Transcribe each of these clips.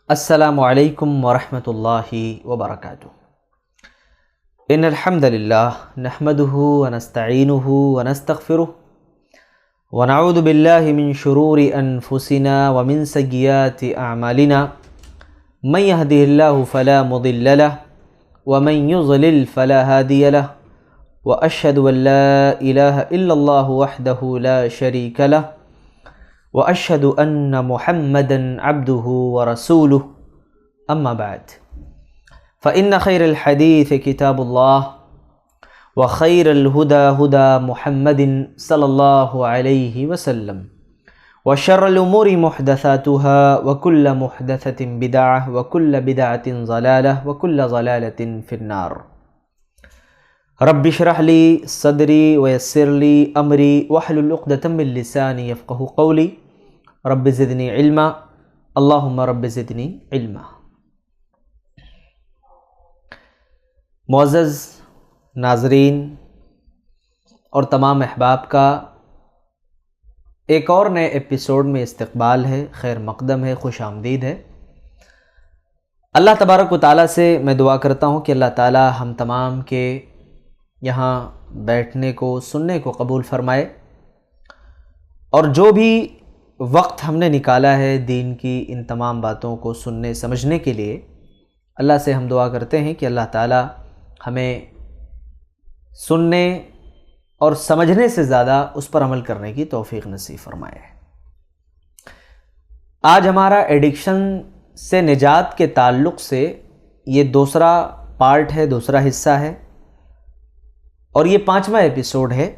السلام علیکم ورحمۃ اللہ وبرکاتہ۔ ان الحمد للہ نحمده ونستعینه ونستغفره ونعوذ باللہ من شرور انفسنا ومن سیئات اعمالنا من يهده الله فلا مضل له ومن يضلل فلا هادي له واشهد ان لا اله الا الله وحده لا شريك له واشهد ان محمدا عبده ورسوله اما بعد فان خير الحديث كتاب الله وخير الهدى هدى محمد صلى الله عليه وسلم وشر الامور محدثاتها وكل محدثة بدعة وكل بدعة ضلالة وكل ضلالة في النار۔ رب اشرح لي صدري ويسر لي امري واحلل عقدة من لساني يفقهوا قولي رب زدنی علما اللہم رب زدنی علما۔ معزز ناظرین اور تمام احباب کا ایک اور نئے ایپیسوڈ میں استقبال ہے، خیر مقدم ہے، خوش آمدید ہے۔ اللہ تبارک و تعالیٰ سے میں دعا کرتا ہوں کہ اللہ تعالیٰ ہم تمام کے یہاں بیٹھنے کو سننے کو قبول فرمائے، اور جو بھی وقت ہم نے نکالا ہے دین کی ان تمام باتوں کو سننے سمجھنے کے لیے، اللہ سے ہم دعا کرتے ہیں کہ اللہ تعالی ہمیں سننے اور سمجھنے سے زیادہ اس پر عمل کرنے کی توفیق نصیب فرمائے۔ آج ہمارا ایڈکشن سے نجات کے تعلق سے یہ دوسرا پارٹ ہے، دوسرا حصہ ہے، اور یہ 5واں ایپیسوڈ ہے،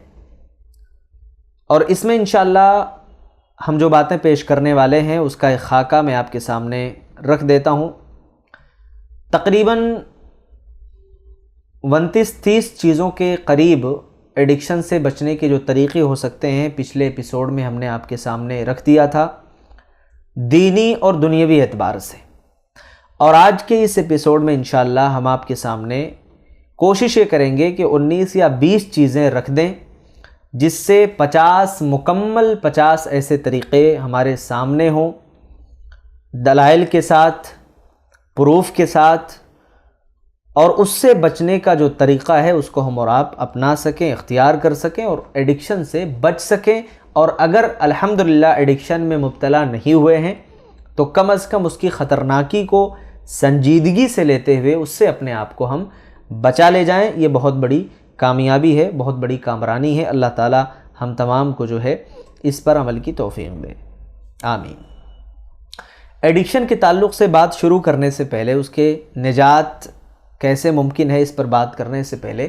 اور اس میں انشاءاللہ ہم جو باتیں پیش کرنے والے ہیں اس کا ایک خاکہ میں آپ کے سامنے رکھ دیتا ہوں۔ تقریباً 29-30 چیزوں کے قریب ایڈکشن سے بچنے کے جو طریقے ہو سکتے ہیں پچھلے ایپیسوڈ میں ہم نے آپ کے سامنے رکھ دیا تھا، دینی اور دنیاوی اعتبار سے، اور آج کے اس ایپیسوڈ میں انشاءاللہ ہم آپ کے سامنے کوشش یہ کریں گے کہ 19 یا 20 چیزیں رکھ دیں، جس سے 50 ایسے طریقے ہمارے سامنے ہوں، دلائل کے ساتھ، پروف کے ساتھ، اور اس سے بچنے کا جو طریقہ ہے اس کو ہم اور آپ اپنا سکیں، اختیار کر سکیں، اور ایڈکشن سے بچ سکیں۔ اور اگر الحمدللہ ایڈکشن میں مبتلا نہیں ہوئے ہیں تو کم از کم اس کی خطرناکی کو سنجیدگی سے لیتے ہوئے اس سے اپنے آپ کو ہم بچا لے جائیں۔ یہ بہت بڑی کامیابی ہے، بہت بڑی کامرانی ہے۔ اللہ تعالی ہم تمام کو جو ہے اس پر عمل کی توفیق دے، آمین۔ ایڈکشن کے تعلق سے بات شروع کرنے سے پہلے، اس کے نجات کیسے ممکن ہے اس پر بات کرنے سے پہلے،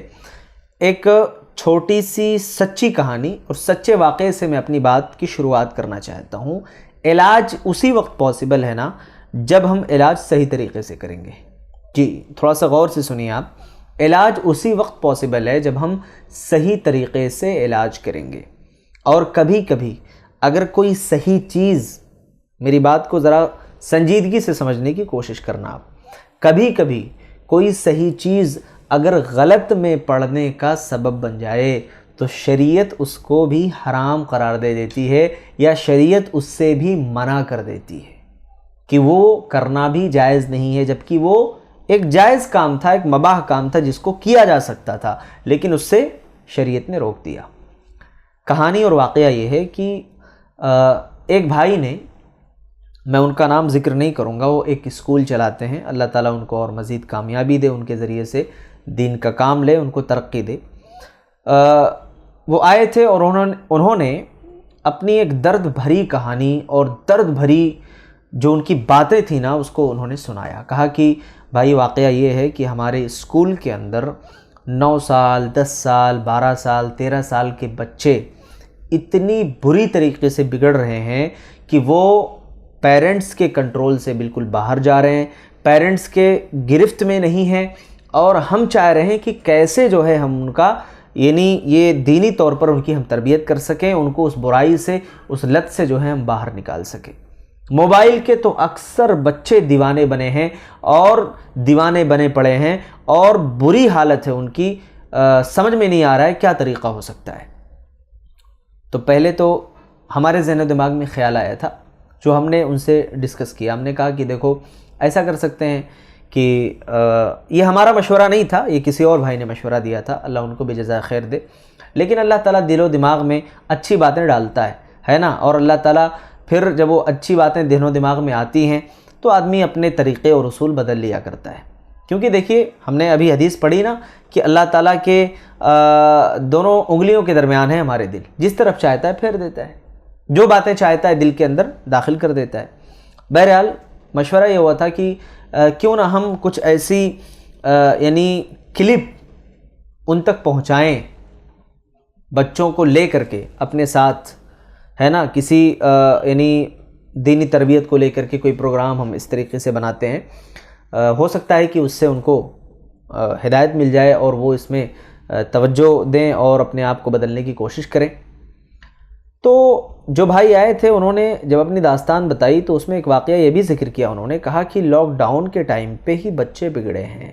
ایک چھوٹی سی سچی کہانی اور سچے واقعے سے میں اپنی بات کی شروعات کرنا چاہتا ہوں۔ علاج اسی وقت پاسبل ہے نا جب ہم علاج صحیح طریقے سے کریں گے۔ جی تھوڑا سا غور سے سنیے آپ، علاج اسی وقت پاسبل ہے جب ہم صحیح طریقے سے علاج کریں گے۔ اور کبھی کبھی اگر کوئی صحیح چیز، میری بات کو ذرا سنجیدگی سے سمجھنے کی کوشش کرنا آپ، کبھی کبھی کوئی صحیح چیز اگر غلط میں پڑھنے کا سبب بن جائے تو شریعت اس کو بھی حرام قرار دے دیتی ہے، یا شریعت اس سے بھی منع کر دیتی ہے کہ وہ کرنا بھی جائز نہیں ہے، جبکہ وہ ایک جائز کام تھا، ایک مباح کام تھا جس کو کیا جا سکتا تھا، لیکن اس سے شریعت نے روک دیا۔ کہانی اور واقعہ یہ ہے کہ ایک بھائی نے، میں ان کا نام ذکر نہیں کروں گا، وہ ایک اسکول چلاتے ہیں، اللہ تعالیٰ ان کو اور مزید کامیابی دے، ان کے ذریعے سے دین کا کام لے، ان کو ترقی دے۔ وہ آئے تھے اور انہوں نے اپنی ایک درد بھری کہانی اور درد بھری جو ان کی باتیں تھیں نا اس کو انہوں نے سنایا۔ کہا کہ بھائی واقعہ یہ ہے کہ ہمارے اسکول کے اندر 9 سال، 10 سال، 12 سال، 13 سال کے بچے اتنی بری طریقے سے بگڑ رہے ہیں کہ وہ پیرنٹس کے کنٹرول سے بالکل باہر جا رہے ہیں، پیرنٹس کے گرفت میں نہیں ہیں، اور ہم چاہ رہے ہیں کہ کیسے جو ہے ہم ان کا، یعنی یہ دینی طور پر ان کی ہم تربیت کر سکیں، ان کو اس برائی سے، اس لت سے جو ہے ہم باہر نکال سکیں۔ موبائل کے تو اکثر بچے دیوانے بنے ہیں اور دیوانے بنے پڑے ہیں، اور بری حالت ہے ان کی، سمجھ میں نہیں آ رہا ہے کیا طریقہ ہو سکتا ہے۔ تو پہلے تو ہمارے ذہن و دماغ میں خیال آیا تھا، جو ہم نے ان سے ڈسکس کیا، ہم نے کہا کہ دیکھو ایسا کر سکتے ہیں کہ یہ ہمارا مشورہ نہیں تھا، یہ کسی اور بھائی نے مشورہ دیا تھا، اللہ ان کو بھی جزائے خیر دے، لیکن اللہ تعالیٰ دل و دماغ میں اچھی باتیں ڈالتا ہے نا، اور اللہ تعالیٰ پھر جب وہ اچھی باتیں دل و دماغ میں آتی ہیں تو آدمی اپنے طریقے اور اصول بدل لیا کرتا ہے. کیونکہ دیکھیے ہم نے ابھی حدیث پڑھی نا کہ اللہ تعالیٰ کے دونوں انگلیوں کے درمیان ہے ہمارے دل، جس طرف چاہتا ہے پھیر دیتا ہے، جو باتیں چاہتا ہے دل کے اندر داخل کر دیتا ہے. بہرحال مشورہ یہ ہوا تھا کہ کیوں نہ ہم کچھ ایسی یعنی کلپ ان تک پہنچائیں بچوں کو لے کر کے اپنے ساتھ، ہے نا، کسی یعنی دینی تربیت کو لے کر کے کوئی پروگرام ہم اس طریقے سے بناتے ہیں، ہو سکتا ہے کہ اس سے ان کو ہدایت مل جائے اور وہ اس میں توجہ دیں اور اپنے آپ کو بدلنے کی کوشش کریں. تو جو بھائی آئے تھے انہوں نے جب اپنی داستان بتائی تو اس میں ایک واقعہ یہ بھی ذکر کیا، انہوں نے کہا کہ لاک ڈاؤن کے ٹائم پہ ہی بچے بگڑے ہیں.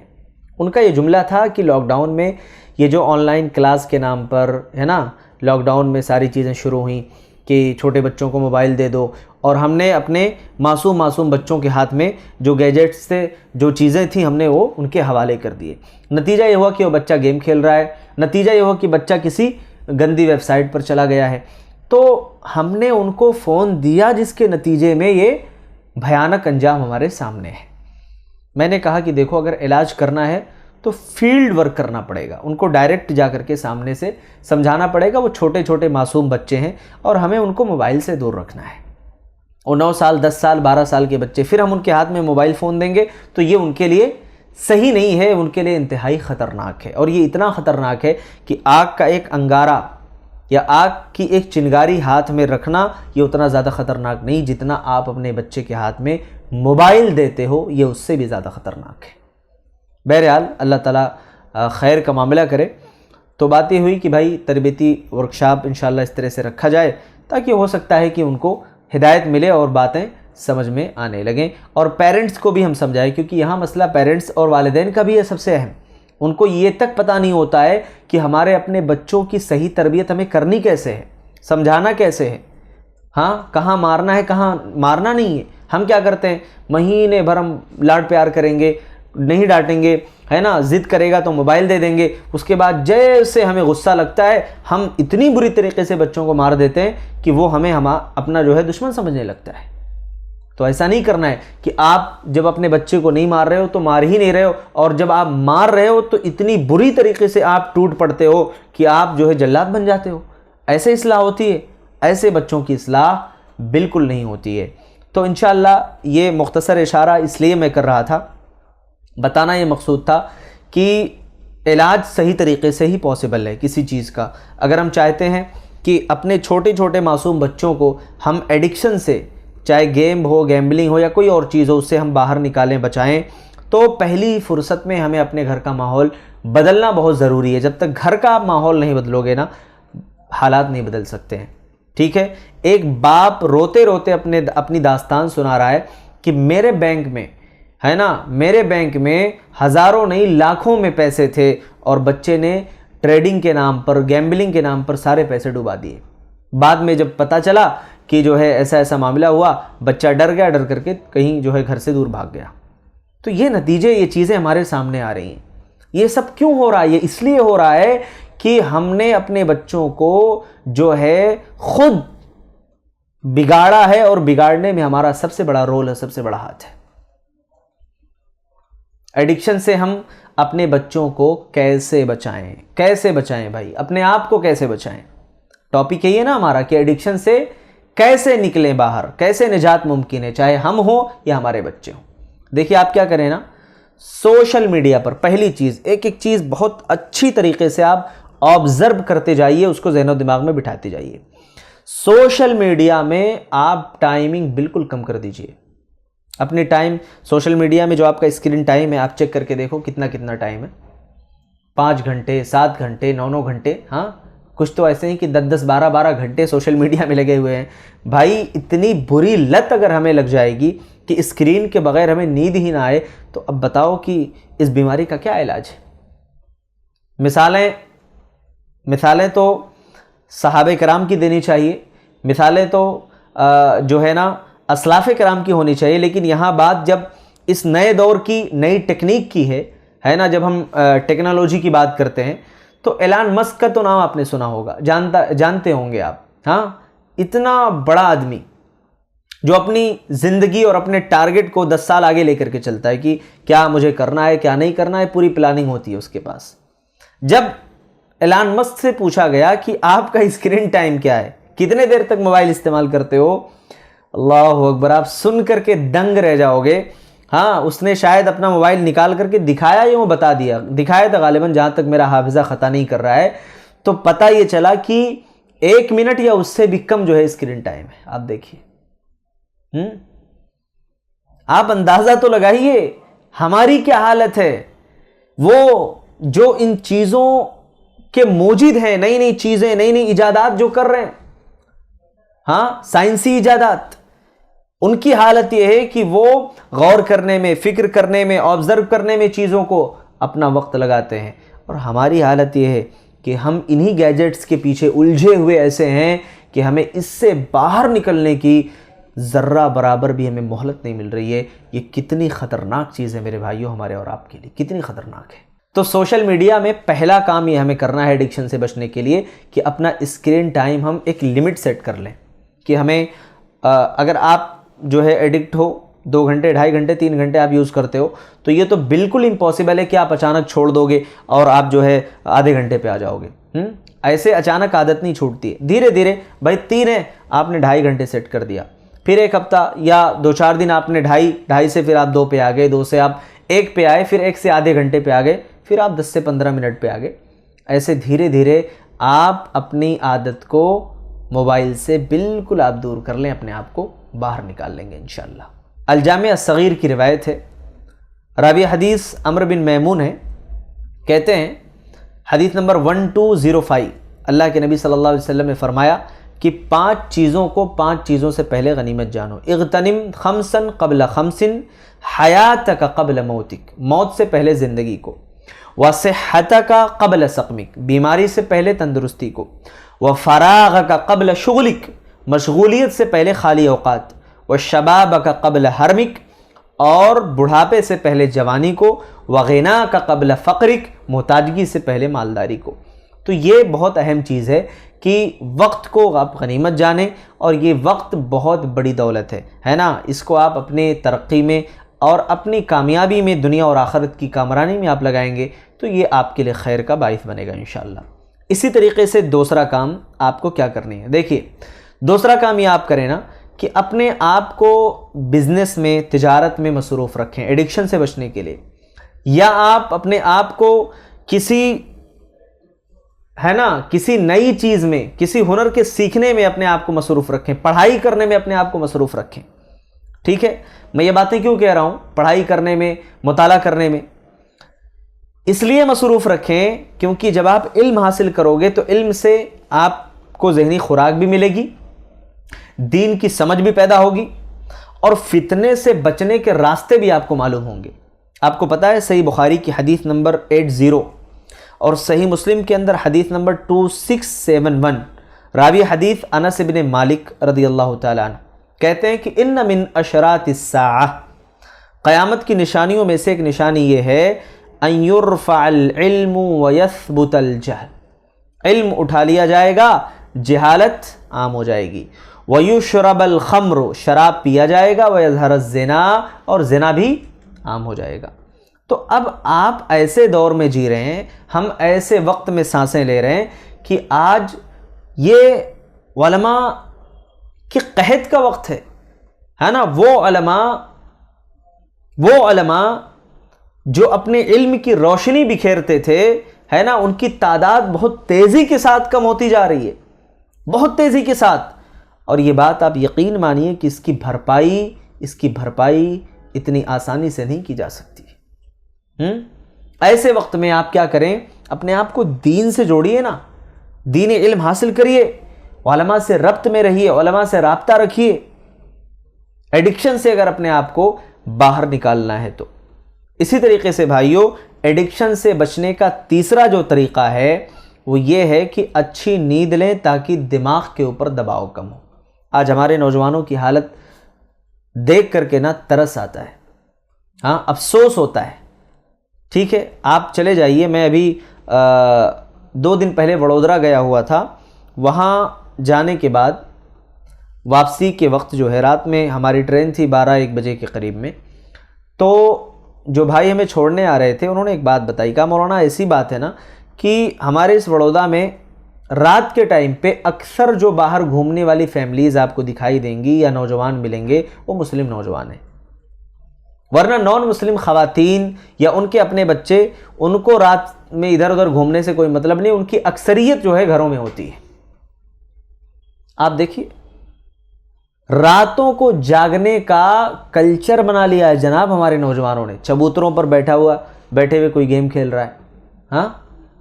ان کا یہ جملہ تھا کہ لاک ڈاؤن میں یہ جو آن لائن کلاس کے نام پر ہے نا، لاک ڈاؤن میں ساری چیزیں شروع ہوئیں کہ چھوٹے بچوں کو موبائل دے دو، اور ہم نے اپنے معصوم بچوں کے ہاتھ میں جو گیجٹس تھے، جو چیزیں تھیں، ہم نے وہ ان کے حوالے کر دیے. نتیجہ یہ ہوا کہ وہ بچہ گیم کھیل رہا ہے، نتیجہ یہ ہوا کہ بچہ کسی گندی ویب سائٹ پر چلا گیا ہے. تو ہم نے ان کو فون دیا جس کے نتیجے میں یہ بھیانک انجام ہمارے سامنے ہے. میں نے کہا کہ دیکھو اگر علاج کرنا ہے تو فیلڈ ورک کرنا پڑے گا، ان کو ڈائریکٹ جا کر کے سامنے سے سمجھانا پڑے گا. وہ چھوٹے چھوٹے معصوم بچے ہیں اور ہمیں ان کو موبائل سے دور رکھنا ہے. وہ 9 سال 10 سال 12 سال کے بچے، پھر ہم ان کے ہاتھ میں موبائل فون دیں گے تو یہ ان کے لیے صحیح نہیں ہے، ان کے لیے انتہائی خطرناک ہے. اور یہ اتنا خطرناک ہے کہ آگ کا ایک انگارہ یا آگ کی ایک چنگاری ہاتھ میں رکھنا یہ اتنا زیادہ خطرناک نہیں جتنا آپ اپنے بچے کے ہاتھ میں موبائل دیتے ہو، یہ اس سے بھی زیادہ خطرناک ہے. بہرحال اللہ تعالیٰ خیر کا معاملہ کرے. تو بات یہ ہوئی کہ بھائی تربیتی ورکشاپ انشاءاللہ اس طرح سے رکھا جائے تاکہ ہو سکتا ہے کہ ان کو ہدایت ملے اور باتیں سمجھ میں آنے لگیں، اور پیرنٹس کو بھی ہم سمجھائیں، کیونکہ یہاں مسئلہ پیرنٹس اور والدین کا بھی ہے سب سے اہم. ان کو یہ تک پتہ نہیں ہوتا ہے کہ ہمارے اپنے بچوں کی صحیح تربیت ہمیں کرنی کیسے ہے، سمجھانا کیسے ہے، ہاں کہاں مارنا ہے کہاں مارنا نہیں ہے. ہم کیا کرتے ہیں، مہینے بھر ہم لاڈ پیار کریں گے، نہیں ڈانٹیں گے، ہے نا، ضد کرے گا تو موبائل دے دیں گے، اس کے بعد جیسے ہمیں غصہ لگتا ہے ہم اتنی بری طریقے سے بچوں کو مار دیتے ہیں کہ وہ ہمیں اپنا جو ہے دشمن سمجھنے لگتا ہے. تو ایسا نہیں کرنا ہے کہ آپ جب اپنے بچے کو نہیں مار رہے ہو تو مار ہی نہیں رہے ہو، اور جب آپ مار رہے ہو تو اتنی بری طریقے سے آپ ٹوٹ پڑتے ہو کہ آپ جو ہے جلاد بن جاتے ہو. ایسے اصلاح ہوتی ہے؟ ایسے بچوں کی اصلاح بالکل نہیں ہوتی ہے. تو انشاءاللہ یہ مختصر اشارہ اس لیے میں کر رہا تھا، بتانا یہ مقصود تھا کہ علاج صحیح طریقے سے ہی پاسبل ہے کسی چیز کا. اگر ہم چاہتے ہیں کہ اپنے چھوٹے چھوٹے معصوم بچوں کو ہم ایڈکشن سے، چاہے گیم ہو، گیمبلنگ ہو یا کوئی اور چیز ہو، اس سے ہم باہر نکالیں، بچائیں، تو پہلی فرصت میں ہمیں اپنے گھر کا ماحول بدلنا بہت ضروری ہے. جب تک گھر کا آپ ماحول نہیں بدلو گے نا، حالات نہیں بدل سکتے ہیں. ٹھیک ہے، ایک باپ روتے روتے اپنی داستان سنا رہا ہے کہ میرے بینک میں، ہے نا، میرے بینک میں ہزاروں نہیں لاکھوں میں پیسے تھے اور بچے نے ٹریڈنگ کے نام پر، گیمبلنگ کے نام پر سارے پیسے ڈبا دیے. بعد میں جب پتہ چلا کہ جو ہے ایسا ایسا معاملہ ہوا، بچہ ڈر گیا، ڈر کر کے کہیں جو ہے گھر سے دور بھاگ گیا. تو یہ نتیجے، یہ چیزیں ہمارے سامنے آ رہی ہیں. یہ سب کیوں ہو رہا ہے؟ یہ اس لیے ہو رہا ہے کہ ہم نے اپنے بچوں کو جو ہے خود بگاڑا ہے، اور بگاڑنے میں ہمارا سب سے بڑا رول ہے، سب سے بڑا ہاتھ ہے. ایڈکشن سے ہم اپنے بچوں کو کیسے بچائیں؟ کیسے بچائیں بھائی؟ اپنے آپ کو کیسے بچائیں؟ ٹاپک یہی ہے نا ہمارا کہ ایڈکشن سے کیسے نکلیں باہر، کیسے نجات ممکن ہے، چاہے ہم ہوں یا ہمارے بچے ہوں. دیکھیے آپ کیا کریں نا، سوشل میڈیا پر پہلی چیز، ایک ایک چیز بہت اچھی طریقے سے آپ آبزرو کرتے جائیے، اس کو ذہن و دماغ میں بٹھاتے جائیے. سوشل میڈیا میں آپ ٹائمنگ بالکل کم کر دیجئے. اپنے ٹائم سوشل میڈیا میں جو آپ کا اسکرین ٹائم ہے آپ چیک کر کے دیکھو کتنا ٹائم ہے. 5 گھنٹے، 7 گھنٹے، 9 گھنٹے، ہاں کچھ تو ایسے ہیں کہ 10 12 گھنٹے سوشل میڈیا میں لگے ہوئے ہیں. بھائی اتنی بری لت اگر ہمیں لگ جائے گی کہ اسکرین کے بغیر ہمیں نیند ہی نہ آئے، تو اب بتاؤ کہ اس بیماری کا کیا علاج ہے؟ مثالیں تو صحابہ کرام کی دینی چاہیے، مثالیں تو جو ہے نا اسلاف کرام کی ہونی چاہیے. لیکن یہاں بات جب اس نئے دور کی نئی ٹیکنیک کی ہے نا. جب ہم ٹیکنالوجی کی بات کرتے ہیں تو ایلان مسک کا تو نام آپ نے سنا ہوگا, جانتے ہوں گے آپ. ہاں, اتنا بڑا آدمی جو اپنی زندگی اور اپنے ٹارگٹ کو 10 سال آگے لے کر کے چلتا ہے کہ کیا مجھے کرنا ہے, کیا نہیں کرنا ہے, پوری پلاننگ ہوتی ہے اس کے پاس. جب ایلان مسک سے پوچھا گیا کہ آپ کا اسکرین ٹائم کیا ہے, کتنے دیر تک موبائل استعمال کرتے ہو, اللہ اکبر, آپ سن کر کے دنگ رہ جاؤ گے. ہاں, اس نے شاید اپنا موبائل نکال کر کے دکھایا یا وہ بتا دیا, دکھایا تھا غالباً, جہاں تک میرا حافظہ خطا نہیں کر رہا ہے, تو پتہ یہ چلا کہ 1 منٹ یا اس سے بھی کم جو ہے اسکرین ٹائم ہے. آپ دیکھیے, آپ اندازہ تو لگائیے ہماری کیا حالت ہے. وہ جو ان چیزوں کے موجد ہیں, نئی نئی چیزیں, نئی نئی ایجادات جو کر رہے ہیں, ہاں, سائنسی ایجادات, ان کی حالت یہ ہے کہ وہ غور کرنے میں, فکر کرنے میں, آبزرو کرنے میں چیزوں کو اپنا وقت لگاتے ہیں. اور ہماری حالت یہ ہے کہ ہم انہی گیجٹس کے پیچھے الجھے ہوئے ایسے ہیں کہ ہمیں اس سے باہر نکلنے کی ذرہ برابر بھی ہمیں مہلت نہیں مل رہی ہے. یہ کتنی خطرناک چیز ہے میرے بھائیوں, ہمارے اور آپ کے لیے کتنی خطرناک ہے. تو سوشل میڈیا میں پہلا کام یہ ہمیں کرنا ہے ایڈکشن سے بچنے کے لیے کہ اپنا اسکرین ٹائم ہم ایک لمٹ سیٹ کر لیں کہ ہمیں اگر آپ جو ہے ایڈکٹ ہو 2 گھنٹے, 2.5 گھنٹے, 3 گھنٹے آپ یوز کرتے ہو, تو یہ تو بالکل امپاسبل ہے کہ آپ اچانک چھوڑ دو گے اور آپ جو ہے آدھے گھنٹے پہ آ جاؤ گے. ایسے اچانک عادت نہیں چھوٹتی ہے, دھیرے دھیرے. بھائی 3 ہے, آپ نے 2.5 گھنٹے سیٹ کر دیا, پھر 1 ہفتہ یا 2-4 دن آپ نے 2.5 سے پھر آپ 2 پہ آ گئے, 2 سے آپ 1 پہ آئے, پھر 1 سے آدھے گھنٹے پہ آ گئے, پھر آپ 10 سے 15 منٹ پہ آ گئے. ایسے دھیرے دھیرے آپ اپنی عادت کو موبائل سے بالکل آپ دور کر لیں, اپنے آپ کو باہر نکال لیں گے انشاءاللہ. الجامع الصغیر کی روایت ہے, راوی حدیث عمرو بن میمون ہے, کہتے ہیں حدیث نمبر 1205, اللہ کے نبی صلی اللہ علیہ وسلم نے فرمایا کہ 5 چیزوں سے پہلے غنیمت جانو. اغتنم 5 قبل 5, حیاتک قبل موتک, موت سے پہلے زندگی کو. وصحتک قبل سقمک, بیماری سے پہلے تندرستی کو. وفراغک قبل شغلک, مشغولیت سے پہلے خالی اوقات. وشبابک قبل حرمک, اور بڑھاپے سے پہلے جوانی کو. وغناک قبل فقرک, محتاجگی سے پہلے مالداری کو. تو یہ بہت اہم چیز ہے کہ وقت کو آپ غنیمت جانیں, اور یہ وقت بہت بڑی دولت ہے نا. اس کو آپ اپنے ترقی میں اور اپنی کامیابی میں, دنیا اور آخرت کی کامرانی میں آپ لگائیں گے تو یہ آپ کے لیے خیر کا باعث بنے گا انشاءاللہ. اسی طریقے سے دوسرا کام آپ کو کیا کرنی ہے, دیکھیے دوسرا کام یہ آپ کریں نا کہ اپنے آپ کو بزنس میں, تجارت میں مصروف رکھیں ایڈکشن سے بچنے کے لیے. یا آپ اپنے آپ کو کسی نئی چیز میں, کسی ہنر کے سیکھنے میں اپنے آپ کو مصروف رکھیں, پڑھائی کرنے میں اپنے آپ کو مصروف رکھیں. ٹھیک ہے, میں یہ باتیں کیوں کہہ رہا ہوں, پڑھائی کرنے میں, مطالعہ کرنے میں اس لیے مصروف رکھیں کیونکہ جب آپ علم حاصل کرو گے تو علم سے آپ کو ذہنی خوراک بھی ملے گی, دین کی سمجھ بھی پیدا ہوگی, اور فتنے سے بچنے کے راستے بھی آپ کو معلوم ہوں گے. آپ کو پتہ ہے صحیح بخاری کی حدیث نمبر 80 اور صحیح مسلم کے اندر حدیث نمبر 2671, راوی حدیث انس بن مالک رضی اللہ تعالیٰ عنہ کہتے ہیں کہ ان من اشراط الساعہ, قیامت کی نشانیوں میں سے ایک نشانی یہ ہے ان یرفع العلم ویثبت الجہل, علم اٹھا لیا جائے گا, جہالت عام ہو جائے گی. ویشرب الخمر, شراب پیا جائے گا. ویظہر الزنا, اور زنا بھی عام ہو جائے گا. تو اب آپ ایسے دور میں جی رہے ہیں, ہم ایسے وقت میں سانسیں لے رہے ہیں کہ آج یہ علماء کہ قحط کا وقت ہے نا. وہ علماء جو اپنے علم کی روشنی بکھیرتے تھے ہے نا, ان کی تعداد بہت تیزی کے ساتھ کم ہوتی جا رہی ہے, بہت تیزی کے ساتھ. اور یہ بات آپ یقین مانیے کہ اس کی بھرپائی اتنی آسانی سے نہیں کی جا سکتی. ایسے وقت میں آپ کیا کریں, اپنے آپ کو دین سے جوڑیے نا, دین علم حاصل کریے, علماء سے ربط میں رہیے, علماء سے رابطہ رکھیے. ایڈکشن سے اگر اپنے آپ کو باہر نکالنا ہے تو. اسی طریقے سے بھائیوں, ایڈکشن سے بچنے کا تیسرا جو طریقہ ہے وہ یہ ہے کہ اچھی نیند لیں تاکہ دماغ کے اوپر دباؤ کم ہو. آج ہمارے نوجوانوں کی حالت دیکھ کر کے نا ترس آتا ہے. ہاں افسوس ہوتا ہے. ٹھیک ہے آپ چلے جائیے. میں ابھی 2 دن پہلے وڈودرا گیا ہوا تھا. وہاں جانے کے بعد واپسی کے وقت جو ہے رات میں ہماری ٹرین تھی 12-1 بجے کے قریب میں. تو جو بھائی ہمیں چھوڑنے آ رہے تھے انہوں نے ایک بات بتائی. کہا مولانا ایسی بات ہے نا کہ ہمارے اس وڈودرا میں رات کے ٹائم پہ اکثر جو باہر گھومنے والی فیملیز آپ کو دکھائی دیں گی یا نوجوان ملیں گے وہ مسلم نوجوان ہیں، ورنہ نان مسلم خواتین یا ان کے اپنے بچے ان کو رات میں ادھر ادھر گھومنے سے کوئی مطلب نہیں. ان کی اکثریت جو ہے گھروں میں ہوتی ہے. آپ دیکھیے راتوں کو جاگنے کا کلچر بنا لیا ہے جناب ہمارے نوجوانوں نے. چبوتروں پر بیٹھے ہوئے کوئی گیم کھیل رہا ہے، ہاں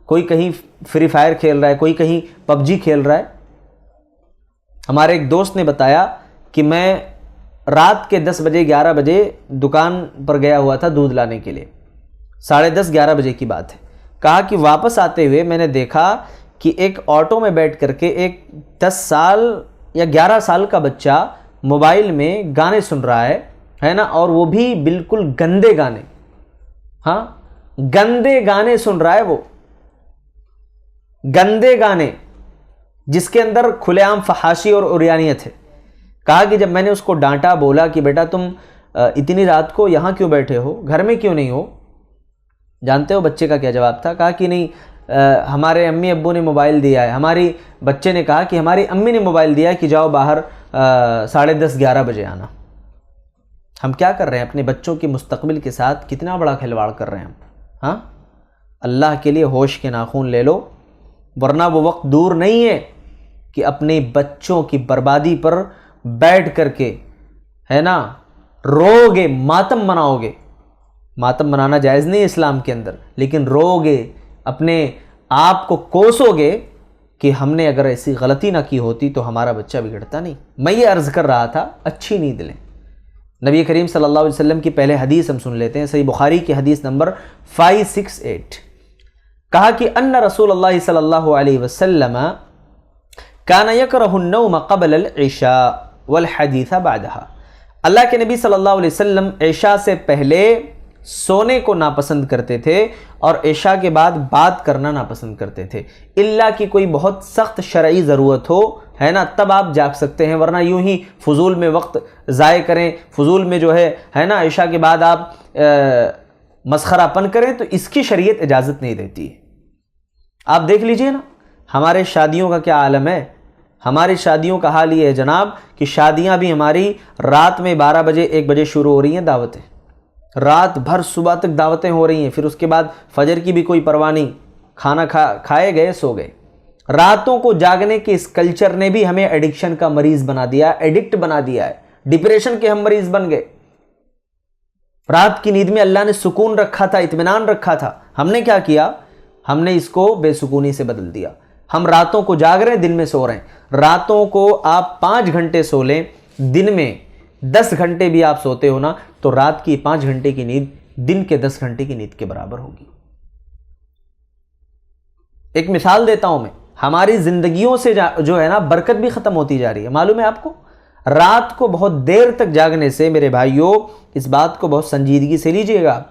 کوئی کہیں فری فائر کھیل رہا ہے، کوئی کہیں پب جی کھیل رہا ہے. ہمارے ایک دوست نے بتایا کہ میں رات کے 10 بجے 11 بجے دکان پر گیا ہوا تھا دودھ لانے کے لیے. 10:30-11 بجے کی بات ہے. کہا کہ واپس آتے ہوئے میں نے دیکھا کہ ایک آٹو میں بیٹھ کر کے ایک 10 سال یا 11 سال کا بچہ موبائل میں گانے سن رہا ہے نا، اور وہ بھی بالکل گندے گانے. ہاں گندے گانے سن رہا ہے، وہ گندے گانے جس کے اندر کھلے عام فحاشی اور عریانیت ہے. کہا کہ جب میں نے اس کو ڈانٹا، بولا کہ بیٹا تم اتنی رات کو یہاں کیوں بیٹھے ہو، گھر میں کیوں نہیں ہو؟ جانتے ہو بچے کا کیا جواب تھا؟ کہا کہ نہیں ہمارے امی ابو نے موبائل دیا ہے. ہماری بچے نے کہا کہ ہماری امی نے موبائل دیا ہے کہ جاؤ باہر 10:30-11 بجے آنا. ہم کیا کر رہے ہیں اپنے بچوں کے مستقبل کے ساتھ؟ کتنا بڑا کھلواڑ کر رہے ہیں ہم. ہاں اللہ کے لیے ہوش کے ناخن لے لو، ورنہ وہ وقت دور نہیں ہے کہ اپنے بچوں کی بربادی پر بیٹھ کر کے ہے نا رو گے، ماتم مناؤ گے. ماتم منانا جائز نہیں اسلام کے اندر، لیکن رو گے، اپنے آپ کو کوسو گے کہ ہم نے اگر ایسی غلطی نہ کی ہوتی تو ہمارا بچہ بگڑتا نہیں. میں یہ عرض کر رہا تھا اچھی نیند لیں. نبی کریم صلی اللہ علیہ وسلم کی پہلے حدیث ہم سن لیتے ہیں. صحیح بخاری کی حدیث نمبر 568. کہا کہ ان رسول اللہ صلی اللہ علیہ وسلم کان یکرہ النوم قبل العشاء والحدیث بعدها. اللہ کے نبی صلی اللہ علیہ وسلم عشاء سے پہلے سونے کو ناپسند کرتے تھے اور عشاء کے بعد بات کرنا ناپسند کرتے تھے، الا کہ کوئی بہت سخت شرعی ضرورت ہو ہے نا تب آپ جاگ سکتے ہیں، ورنہ یوں ہی فضول میں وقت ضائع کریں، فضول میں جو ہے نا عشاء کے بعد آپ مسخرہ پن کریں تو اس کی شریعت اجازت نہیں دیتی ہے. آپ دیکھ لیجئے نا ہمارے شادیوں کا کیا عالم ہے. ہماری شادیوں کا حال یہ ہے جناب کہ شادیاں بھی ہماری رات میں 12 بجے 1 بجے شروع ہو رہی ہیں، دعوتیں رات بھر صبح تک دعوتیں ہو رہی ہیں، پھر اس کے بعد فجر کی بھی کوئی پرواہ نہیں، کھانا کھائے گئے سو گئے. راتوں کو جاگنے کے اس کلچر نے بھی ہمیں ایڈکشن کا مریض بنا دیا، ایڈکٹ بنا دیا ہے، ڈپریشن کے ہم مریض بن گئے. رات کی نیند میں اللہ نے سکون رکھا تھا، اطمینان رکھا تھا، ہم نے کیا کیا؟ ہم نے اس کو بے سکونی سے بدل دیا. ہم راتوں کو جاگ رہے ہیں، دن میں سو رہے ہیں. راتوں کو آپ 5 گھنٹے سو لیں، دن میں 10 گھنٹے بھی آپ سوتے ہو نا تو رات کی 5 گھنٹے کی نیند دن کے 10 گھنٹے کی نیند کے برابر ہوگی. ایک مثال دیتا ہوں میں، ہماری زندگیوں سے جو ہے نا برکت بھی ختم ہوتی جا رہی ہے. معلوم ہے آپ کو رات کو بہت دیر تک جاگنے سے میرے بھائیوں اس بات کو بہت سنجیدگی سے لیجئے گا،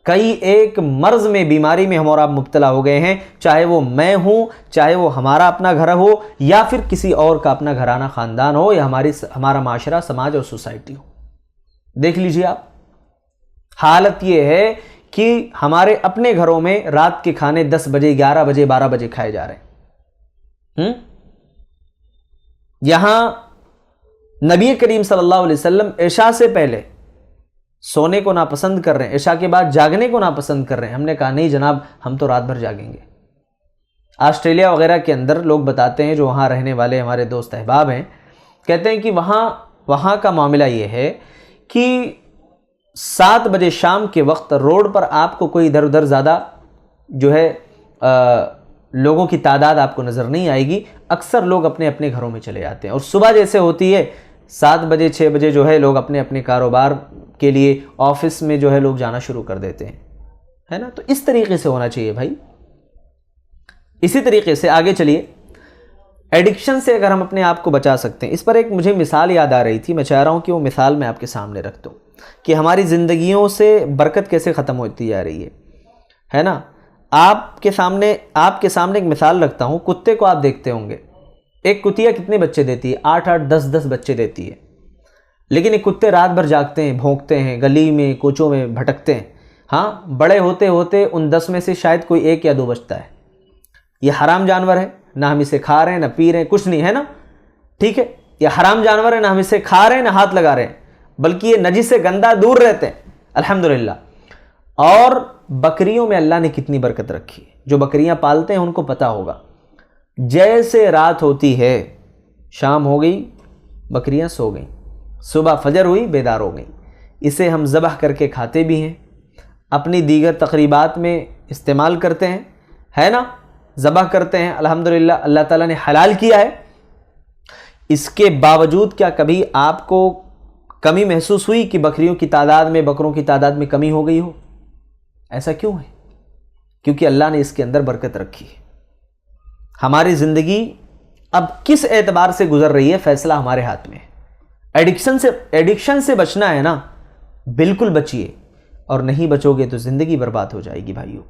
کئی ایک مرض میں بیماری میں ہم اور آپ مبتلا ہو گئے ہیں، چاہے وہ میں ہوں، چاہے وہ ہمارا اپنا گھر ہو یا پھر کسی اور کا اپنا گھرانہ خاندان ہو یا ہمارا معاشرہ سماج اور سوسائٹی ہو. دیکھ لیجئے آپ حالت یہ ہے کہ ہمارے اپنے گھروں میں رات کے کھانے 10 بجے 11 بجے 12 بجے کھائے جا رہے ہیں. یہاں نبی کریم صلی اللہ علیہ وسلم عشاء سے پہلے سونے کو ناپسند کر رہے ہیں، عشاء کے بعد جاگنے کو ناپسند کر رہے ہیں. ہم نے کہا نہیں جناب ہم تو رات بھر جاگیں گے. آسٹریلیا وغیرہ کے اندر لوگ بتاتے ہیں جو وہاں رہنے والے ہمارے دوست احباب ہیں، کہتے ہیں کہ وہاں کا معاملہ یہ ہے کہ 7 بجے شام کے وقت روڈ پر آپ کو کوئی ادھر ادھر زیادہ جو ہے لوگوں کی تعداد آپ کو نظر نہیں آئے گی. اکثر لوگ اپنے اپنے گھروں میں چلے جاتے ہیں اور صبح جیسے ہوتی ہے 7 بجے 6 بجے جو ہے لوگ اپنے اپنے کاروبار کے لیے آفس میں جو ہے لوگ جانا شروع کر دیتے ہیں، ہے نا. تو اس طریقے سے ہونا چاہیے بھائی. اسی طریقے سے آگے چلیے، ایڈکشن سے اگر ہم اپنے آپ کو بچا سکتے ہیں، اس پر ایک مجھے مثال یاد آ رہی تھی، میں چاہ رہا ہوں کہ وہ مثال میں آپ کے سامنے رکھ دوں. کہ ہماری زندگیوں سے برکت کیسے ختم ہوتی جا رہی ہے نا. آپ کے سامنے ایک مثال رکھتا ہوں. کتے کو آپ دیکھتے ہوں گے, ایک کتیا کتنے بچے دیتی ہے؟ 8 10 بچے دیتی ہے. لیکن یہ کتے رات بھر جاگتے ہیں, بھونکتے ہیں, گلی میں کوچوں میں بھٹکتے ہیں. ہاں, بڑے ہوتے ہوتے ان 10 میں سے شاید کوئی 1 یا 2 بچتا ہے. یہ حرام جانور ہے, نہ ہم اسے کھا رہے ہیں نہ پی رہے ہیں, کچھ نہیں ہے نا, ٹھیک ہے. یہ حرام جانور ہے, نہ ہم اسے کھا رہے ہیں نہ ہاتھ لگا رہے ہیں, بلکہ یہ نجس سے گندہ دور رہتے ہیں, الحمدللہ. اور بکریوں میں اللہ نے کتنی برکت رکھی ہے. جو بکریاں پالتے ہیں ان کو پتہ ہوگا, جیسے رات ہوتی ہے, شام ہو گئی بکریاں سو گئیں, صبح فجر ہوئی بیدار ہو گئیں. اسے ہم ذبح کر کے کھاتے بھی ہیں, اپنی دیگر تقریبات میں استعمال کرتے ہیں, ہے نا, ذبح کرتے ہیں. الحمدللہ اللہ تعالیٰ نے حلال کیا ہے. اس کے باوجود کیا کبھی آپ کو کمی محسوس ہوئی کہ بکریوں کی تعداد میں, بکروں کی تعداد میں کمی ہو گئی ہو؟ ایسا کیوں ہے؟ کیونکہ اللہ نے اس کے اندر برکت رکھی ہے. ہماری زندگی اب کس اعتبار سے گزر رہی ہے فیصلہ ہمارے ہاتھ میں ہے. ایڈکشن سے بچنا ہے نا, بالکل بچیے, اور نہیں بچو گے تو زندگی برباد ہو جائے گی. بھائیو,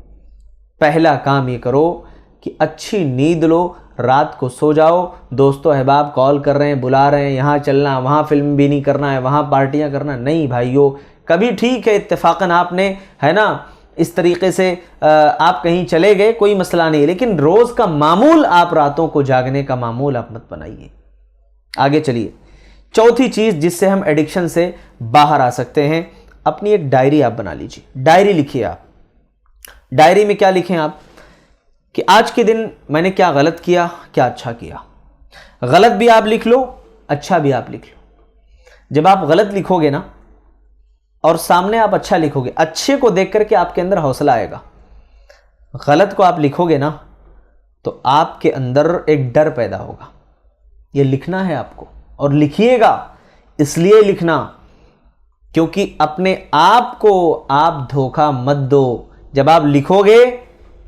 پہلا کام یہ کرو کہ اچھی نیند لو, رات کو سو جاؤ. دوستو احباب کال کر رہے ہیں, بلا رہے ہیں, یہاں چلنا, وہاں فلم بھی نہیں کرنا ہے, وہاں پارٹیاں کرنا نہیں. بھائیو, کبھی ٹھیک ہے اتفاقاً آپ نے, ہے نا, اس طریقے سے آپ کہیں چلے گئے, کوئی مسئلہ نہیں, لیکن روز کا معمول آپ راتوں کو جاگنے کا معمول آپ مت بنائیے. آگے چلیے. چوتھی چیز جس سے ہم ایڈکشن سے باہر آ سکتے ہیں, اپنی ایک ڈائری آپ بنا لیجیے. ڈائری لکھیے آپ. ڈائری میں کیا لکھیں آپ کہ آج کے دن میں نے کیا غلط کیا, کیا اچھا کیا. غلط بھی آپ لکھ لو, اچھا بھی آپ لکھ لو. جب آپ غلط لکھو گے نا اور سامنے آپ اچھا لکھو گے, اچھے کو دیکھ کر کے آپ کے اندر حوصلہ آئے گا. غلط کو آپ لکھو گے نا تو آپ کے اندر ایک ڈر پیدا ہوگا. یہ لکھنا ہے آپ کو, اور لکھیے گا. اس لیے لکھنا کیونکہ اپنے آپ کو آپ دھوکہ مت دو. جب آپ لکھو گے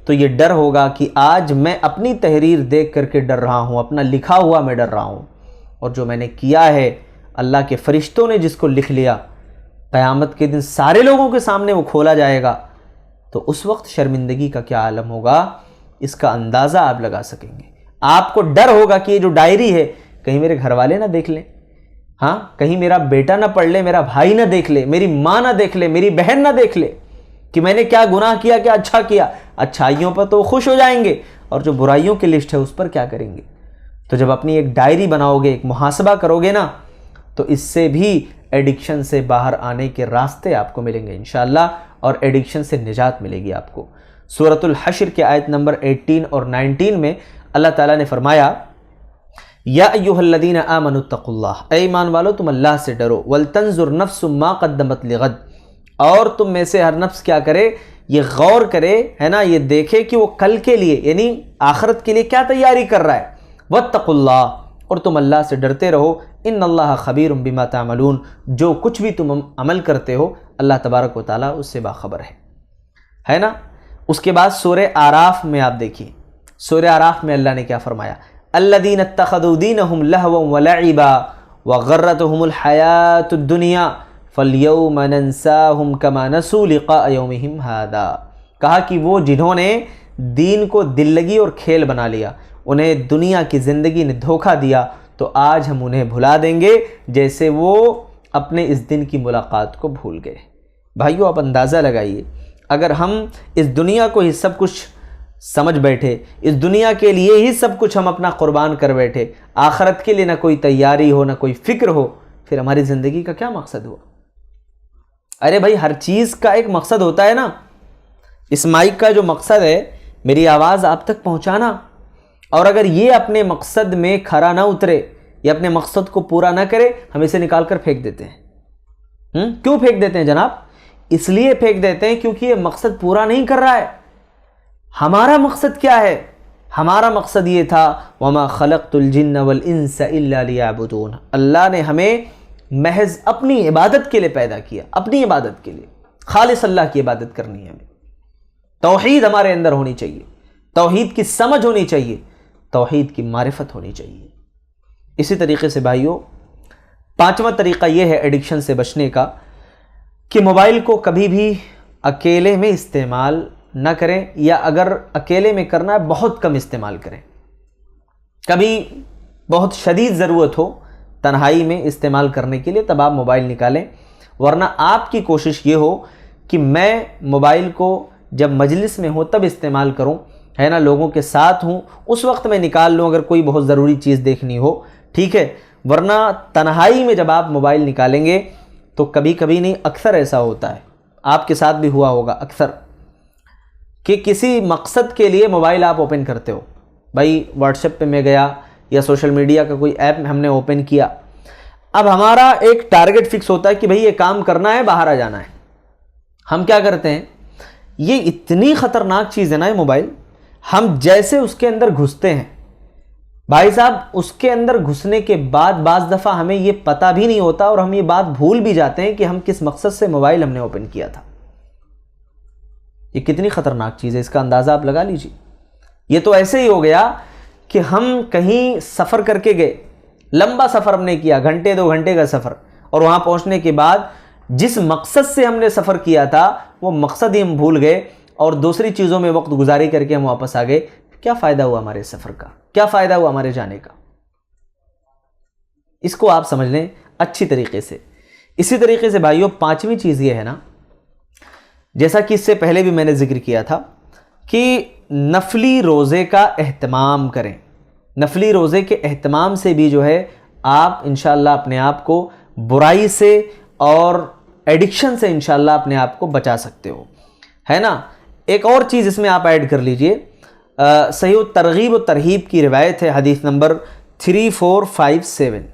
تو یہ ڈر ہوگا کہ آج میں اپنی تحریر دیکھ کر کے ڈر رہا ہوں, اپنا لکھا ہوا میں ڈر رہا ہوں, اور جو میں نے کیا ہے اللہ کے فرشتوں نے جس کو لکھ لیا, قیامت کے دن سارے لوگوں کے سامنے وہ کھولا جائے گا, تو اس وقت شرمندگی کا کیا عالم ہوگا, اس کا اندازہ آپ لگا سکیں گے. آپ کو ڈر ہوگا کہ یہ جو ڈائری ہے کہیں میرے گھر والے نہ دیکھ لیں, ہاں, کہیں میرا بیٹا نہ پڑھ لے, میرا بھائی نہ دیکھ لے, میری ماں نہ دیکھ لے, میری بہن نہ دیکھ لے کہ میں نے کیا گناہ کیا, کیا اچھا کیا. اچھائیوں پر تو خوش ہو جائیں گے, اور جو برائیوں کی لسٹ ہے اس پر کیا کریں گے. تو جب اپنی ایک ڈائری بناؤ گے, ایک محاسبہ کرو گے نا, تو اس سے بھی ایڈکشن سے باہر آنے کے راستے آپ کو ملیں گے انشاءاللہ, اور ایڈکشن سے نجات ملے گی آپ کو. سورۃ الحشر کے آیت نمبر 18 اور 19 میں اللہ تعالیٰ نے فرمایا, یا ایھا الذین آمنوا اتقوا اللہ, اے ایمان والو تم اللہ سے ڈرو, ولتنظر نفس ما قدمت لغد, اور تم میں سے ہر نفس کیا کرے, یہ غور کرے, ہے نا, یہ دیکھے کہ وہ کل کے لیے یعنی آخرت کے لیے کیا تیاری کر رہا ہے. واتقوا اللہ, اور تم اللہ سے ڈرتے رہو, ان اللہ خبیر بما تعملون, جو کچھ بھی تم عمل کرتے ہو اللہ تبارک و تعالیٰ اس سے باخبر ہے نا. اس کے بعد سورہ اعراف میں آپ دیکھیے, سورہ اعراف میں اللہ نے کیا فرمایا, الذین اتخذوا دینہم لہوا ولعبا وغرتہم الحیاۃ الدنیا فالیوم ننساہم کما نسوا لقاء یومہم ھذا. کہا کہ وہ جنہوں نے دین کو دل لگی اور کھیل بنا لیا, انہیں دنیا کی زندگی نے دھوکہ دیا, تو آج ہم انہیں بھلا دیں گے جیسے وہ اپنے اس دن کی ملاقات کو بھول گئے. بھائیو, آپ اندازہ لگائیے, اگر ہم اس دنیا کو ہی سب کچھ سمجھ بیٹھے, اس دنیا کے لیے ہی سب کچھ ہم اپنا قربان کر بیٹھے, آخرت کے لیے نہ کوئی تیاری ہو نہ کوئی فکر ہو, پھر ہماری زندگی کا کیا مقصد ہوا. ارے بھائی, ہر چیز کا ایک مقصد ہوتا ہے نا. اس مائک کا جو مقصد ہے میری آواز آپ تک پہنچانا, اور اگر یہ اپنے مقصد میں کھرا نہ اترے یا اپنے مقصد کو پورا نہ کرے, ہم اسے نکال کر پھینک دیتے ہیں. کیوں پھینک دیتے ہیں جناب؟ اس لیے پھینک دیتے ہیں کیونکہ یہ مقصد پورا نہیں کر رہا ہے. ہمارا مقصد کیا ہے؟ ہمارا مقصد یہ تھا, وما خلقت الجن والانس الا لیعبدون, اللہ نے ہمیں محض اپنی عبادت کے لیے پیدا کیا, اپنی عبادت کے لیے, خالص اللہ کی عبادت کرنی ہے ہمیں. توحید ہمارے اندر ہونی چاہیے, توحید کی سمجھ ہونی چاہیے, توحید کی معرفت ہونی چاہیے. اسی طریقے سے بھائیو, پانچواں طریقہ یہ ہے ایڈکشن سے بچنے کا کہ موبائل کو کبھی بھی اکیلے میں استعمال نہ کریں، یا اگر اکیلے میں کرنا ہے بہت کم استعمال کریں. کبھی بہت شدید ضرورت ہو تنہائی میں استعمال کرنے کے لیے تب آپ موبائل نکالیں، ورنہ آپ کی کوشش یہ ہو کہ میں موبائل کو جب مجلس میں ہوں تب استعمال کروں، ہے نا، لوگوں کے ساتھ ہوں اس وقت میں نکال لوں اگر کوئی بہت ضروری چیز دیکھنی ہو، ٹھیک ہے. ورنہ تنہائی میں جب آپ موبائل نکالیں گے تو کبھی کبھی نہیں، اکثر ایسا ہوتا ہے، آپ کے ساتھ بھی ہوا ہوگا اکثر، کہ کسی مقصد کے لیے موبائل آپ اوپن کرتے ہو. بھائی واٹس ایپ پہ میں گیا یا سوشل میڈیا کا کوئی ایپ ہم نے اوپن کیا، اب ہمارا ایک ٹارگٹ فکس ہوتا ہے کہ بھائی یہ کام کرنا ہے، باہر آ جانا ہے. ہم کیا کرتے ہیں، یہ اتنی خطرناک چیز ہے نا یہ موبائل، ہم جیسے اس کے اندر گھستے ہیں بھائی صاحب، اس کے اندر گھسنے کے بعد بعض دفعہ ہمیں یہ پتہ بھی نہیں ہوتا اور ہم یہ بات بھول بھی جاتے ہیں کہ ہم کس مقصد سے موبائل ہم نے اوپن کیا تھا. یہ کتنی خطرناک چیز ہے، اس کا اندازہ آپ لگا لیجیے. یہ تو ایسے ہی ہو گیا کہ ہم کہیں سفر کر کے گئے، لمبا سفر ہم نے کیا، گھنٹے 2 گھنٹے کا سفر، اور وہاں پہنچنے کے بعد جس مقصد سے ہم نے سفر کیا تھا وہ مقصد ہی ہم بھول گئے اور دوسری چیزوں میں وقت گزاری کر کے ہم واپس آ گئے. کیا فائدہ ہوا ہمارے سفر کا، کیا فائدہ ہوا ہمارے جانے کا؟ اس کو آپ سمجھ لیں اچھی طریقے سے. اسی طریقے سے بھائیوں 5ویں چیز یہ ہے نا، جیسا کہ اس سے پہلے بھی میں نے ذکر کیا تھا کہ نفلی روزے کا اہتمام کریں. نفلی روزے کے اہتمام سے بھی جو ہے آپ انشاءاللہ اپنے آپ کو برائی سے اور ایڈکشن سے انشاءاللہ اپنے آپ کو بچا سکتے ہو، ہے نا. ایک اور چیز اس میں آپ ایڈ کر لیجئے، صحیح ترغیب و ترہیب کی روایت ہے، حدیث نمبر 3457.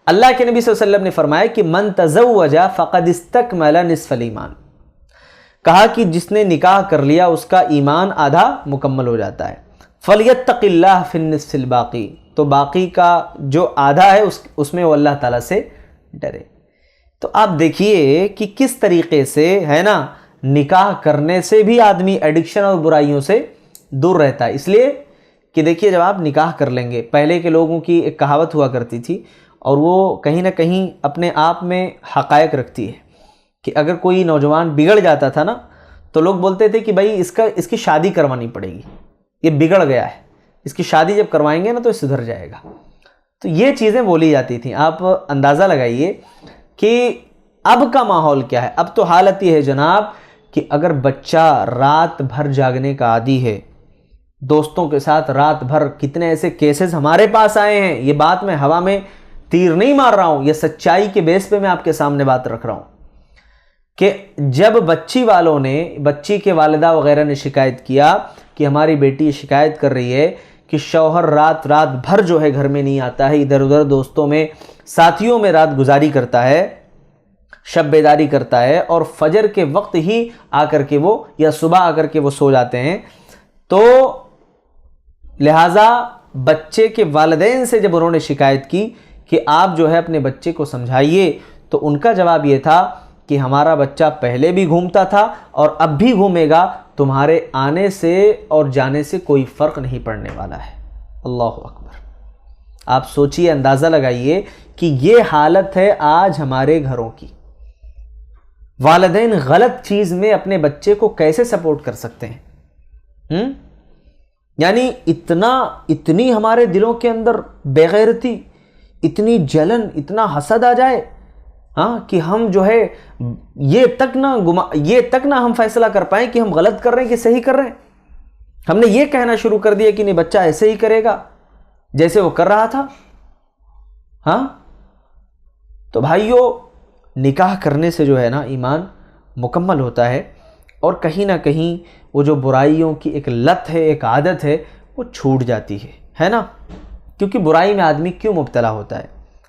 اللہ کے نبی صلی اللہ علیہ وسلم نے فرمایا کہ من تزوج فقد استکمل نصف الایمان. کہا کہ جس نے نکاح کر لیا اس کا ایمان آدھا مکمل ہو جاتا ہے. فلیتق اللہ فی النصف الباقی، تو باقی کا جو آدھا ہے اس میں وہ اللہ تعالیٰ سے ڈرے. تو آپ دیکھیے کہ کس طریقے سے، ہے نا، نکاح کرنے سے بھی آدمی ایڈکشن اور برائیوں سے دور رہتا ہے. اس لیے کہ دیکھیے جب آپ نکاح کر لیں گے، پہلے کے لوگوں کی ایک کہاوت ہوا کرتی تھی اور وہ کہیں نہ کہیں اپنے آپ میں حقائق رکھتی ہے کہ اگر کوئی نوجوان بگڑ جاتا تھا نا تو لوگ بولتے تھے کہ بھائی اس کی شادی کروانی پڑے گی، یہ بگڑ گیا ہے، اس کی شادی جب کروائیں گے نا تو سدھر جائے گا. تو یہ چیزیں بولی جاتی تھیں. آپ اندازہ لگائیے کہ اب کا ماحول کیا ہے. اب تو حالت یہ ہے جناب کہ اگر بچہ رات بھر جاگنے کا عادی ہے، دوستوں کے ساتھ رات بھر، کتنے ایسے کیسز ہمارے پاس آئے ہیں، یہ بات میں ہوا میں تیر نہیں مار رہا ہوں، یہ سچائی کے بیس پہ میں آپ کے سامنے بات رکھ رہا ہوں کہ جب بچی کے والدہ وغیرہ نے شکایت کیا کہ ہماری بیٹی شکایت کر رہی ہے کہ شوہر رات بھر جو ہے گھر میں نہیں آتا ہے، ادھر ادھر دوستوں میں ساتھیوں میں رات گزاری کرتا ہے، شب بیداری کرتا ہے، اور فجر کے وقت ہی آ کر کے وہ، یا صبح آ کر کے وہ سو جاتے ہیں. تو لہٰذا بچے کے والدین سے جب انہوں نے شکایت کی کہ آپ جو ہے اپنے بچے کو سمجھائیے، تو ان کا جواب یہ تھا کہ ہمارا بچہ پہلے بھی گھومتا تھا اور اب بھی گھومے گا، تمہارے آنے سے اور جانے سے کوئی فرق نہیں پڑنے والا ہے. اللہ اکبر. آپ سوچئے، اندازہ لگائیے کہ یہ حالت ہے آج ہمارے گھروں کی. والدین غلط چیز میں اپنے بچے کو کیسے سپورٹ کر سکتے ہیں؟ یعنی اتنی ہمارے دلوں کے اندر بے غیرتی، اتنی جلن، اتنا حسد آ جائے کہ ہم جو ہے یہ تک نہ ہم فیصلہ کر پائیں کہ ہم غلط کر رہے ہیں کہ صحیح کر رہے ہیں. ہم نے یہ کہنا شروع کر دیا کہ نہیں، بچہ ایسے ہی کرے گا جیسے وہ کر رہا تھا. تو بھائیو، نکاح کرنے سے جو ہے نا ایمان مکمل ہوتا ہے، اور کہیں نہ کہیں وہ جو برائیوں کی ایک لت ہے، ایک عادت ہے، وہ چھوٹ جاتی ہے نا. کیونکہ برائی میں آدمی کیوں مبتلا ہوتا ہے؟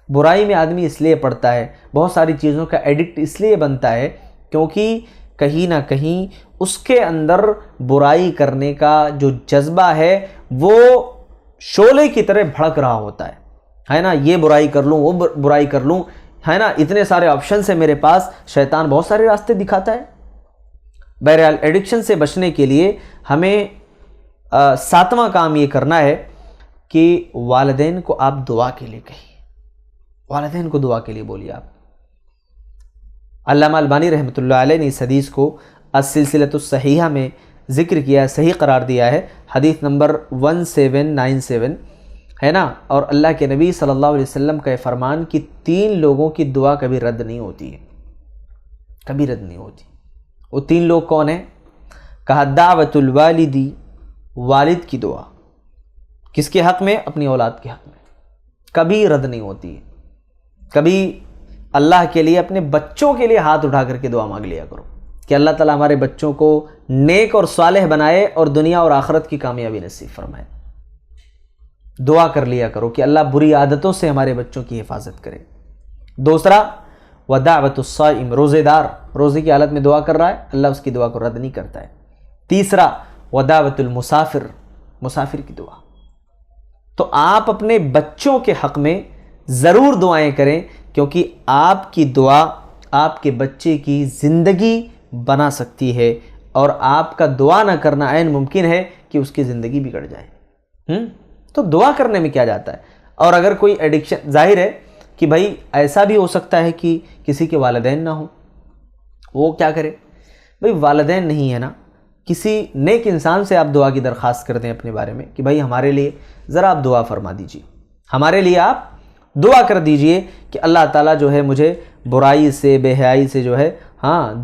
برائی میں آدمی اس لیے پڑتا ہے، بہت ساری چیزوں کا ایڈکٹ اس لیے بنتا ہے کیونکہ کہیں نہ کہیں اس کے اندر برائی کرنے کا جو جذبہ ہے وہ شعلے کی طرح بھڑک رہا ہوتا ہے نا. یہ برائی کر لوں، وہ برائی کر لوں، ہے نا، اتنے سارے آپشنز ہیں میرے پاس، شیطان بہت سارے راستے دکھاتا ہے. بہرحال ایڈکشن سے بچنے کے لیے ہمیں 7واں کام یہ کرنا ہے کہ والدین کو آپ دعا کے لیے کہیے، والدین کو دعا کے لیے بولیے. آپ علامہ البانی رحمۃ اللہ علیہ نے اس حدیث کو السلسلۃ الصحیحہ میں ذکر کیا ہے، صحیح قرار دیا ہے، حدیث نمبر 1797 ہے نا۔ اور اللہ کے نبی صلی اللہ علیہ وسلم کا یہ فرمان کہ 3 لوگوں کی دعا کبھی رد نہیں ہوتی ہے، کبھی رد نہیں ہوتی۔ وہ 3 لوگ کون ہیں؟ کہا دعوت الوالدی، والد کی دعا، کس کے حق میں؟ اپنی اولاد کے حق میں، کبھی رد نہیں ہوتی ہے۔ کبھی اللہ کے لیے اپنے بچوں کے لیے ہاتھ اٹھا کر کے دعا مانگ لیا کرو کہ اللہ تعالیٰ ہمارے بچوں کو نیک اور صالح بنائے اور دنیا اور آخرت کی کامیابی نصیب فرمائے۔ دعا کر لیا کرو کہ اللہ بری عادتوں سے ہمارے بچوں کی حفاظت کرے۔ دوسرا ودعوت الصائم، روزے دار روزے کی حالت میں دعا کر رہا ہے، اللہ اس کی دعا کو رد نہیں کرتا ہے۔ تیسرا ودعوت المسافر، مسافر کی دعا۔ تو آپ اپنے بچوں کے حق میں ضرور دعائیں کریں، کیونکہ آپ کی دعا آپ کے بچے کی زندگی بنا سکتی ہے، اور آپ کا دعا نہ کرنا عین ممکن ہے کہ اس کی زندگی بگڑ جائے۔ تو دعا کرنے میں کیا جاتا ہے؟ اور اگر کوئی ایڈکشن، ظاہر ہے کہ بھائی ایسا بھی ہو سکتا ہے کہ کسی کے والدین نہ ہوں، وہ کیا کرے؟ بھائی والدین نہیں ہے نا، کسی نیک انسان سے آپ دعا کی درخواست کر دیں اپنے بارے میں کہ بھائی ہمارے لیے ذرا آپ دعا فرما دیجیے، ہمارے لیے آپ دعا کر دیجئے کہ اللہ تعالیٰ جو ہے مجھے برائی سے، بے حیائی سے جو ہے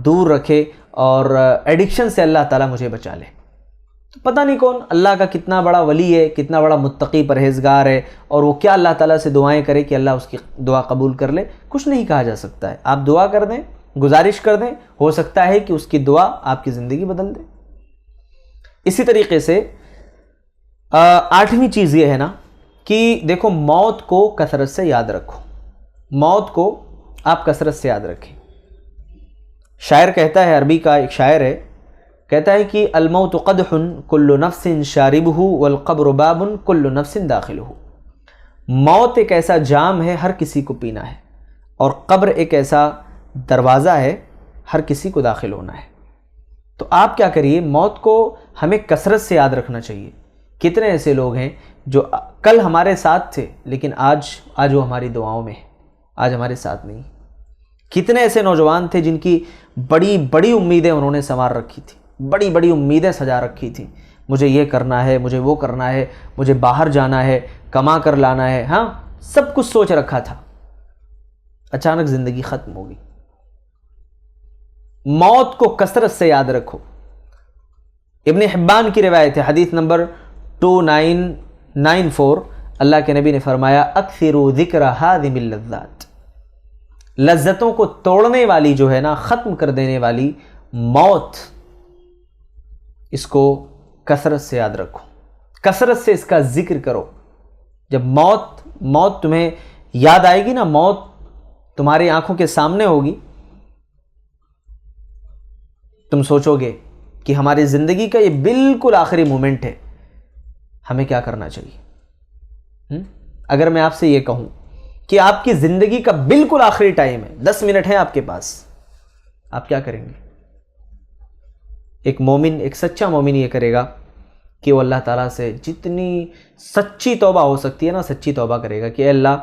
دور رکھے، اور ایڈکشن سے اللہ تعالیٰ مجھے بچا لے۔ تو پتہ نہیں کون اللہ کا کتنا بڑا ولی ہے، کتنا بڑا متقی پرہیزگار ہے، اور وہ کیا اللہ تعالیٰ سے دعائیں کرے کہ اللہ اس کی دعا قبول کر لے، کچھ نہیں کہا جا سکتا ہے۔ آپ دعا کر دیں، گزارش کر دیں، ہو سکتا ہے کہ اس کی دعا آپ کی زندگی بدل دے۔ اسی طریقے سے 8ویں چیز یہ ہے نا کہ دیکھو، موت کو کثرت سے یاد رکھو، موت کو آپ کثرت سے یاد رکھیں۔ شاعر کہتا ہے، عربی کا ایک شاعر ہے، کہتا ہے کہ الموت قدح کل نفس شاربہ والقبر باب کل نفس داخلہ۔ موت ایک ایسا جام ہے، ہر کسی کو پینا ہے، اور قبر ایک ایسا دروازہ ہے، ہر کسی کو داخل ہونا ہے۔ تو آپ کیا کریے، موت کو ہمیں کثرت سے یاد رکھنا چاہیے۔ کتنے ایسے لوگ ہیں جو کل ہمارے ساتھ تھے، لیکن آج وہ ہماری دعاؤں میں ہے، آج ہمارے ساتھ نہیں۔ کتنے ایسے نوجوان تھے جن کی بڑی بڑی امیدیں انہوں نے سنوار رکھی تھی، بڑی بڑی امیدیں سجا رکھی تھی، مجھے یہ کرنا ہے، مجھے وہ کرنا ہے، مجھے باہر جانا ہے، کما کر لانا ہے، سب کچھ سوچ رکھا تھا، اچانک زندگی ختم ہو گئی۔ موت کو کثرت سے یاد رکھو۔ ابن حبان کی روایت ہے، حدیث نمبر 2994، اللہ کے نبی نے فرمایا اکثروا ذکر ہادم اللذات، لذتوں کو توڑنے والی جو ہے نا، ختم کر دینے والی موت، اس کو کثرت سے یاد رکھو، کثرت سے اس کا ذکر کرو۔ جب موت تمہیں یاد آئے گی نا، موت تمہاری آنکھوں کے سامنے ہوگی، تم سوچو گے کہ ہماری زندگی کا یہ بالکل آخری مومنٹ ہے، ہمیں کیا کرنا چاہیے۔ اگر میں آپ سے یہ کہوں کہ آپ کی زندگی کا بالکل آخری ٹائم ہے، 10 منٹ ہے آپ کے پاس، آپ کیا کریں گے؟ ایک مومن، ایک سچا مومن یہ کرے گا کہ وہ اللہ تعالیٰ سے جتنی سچی توبہ ہو سکتی ہے نا، سچی توبہ کرے گا کہ اے اللہ،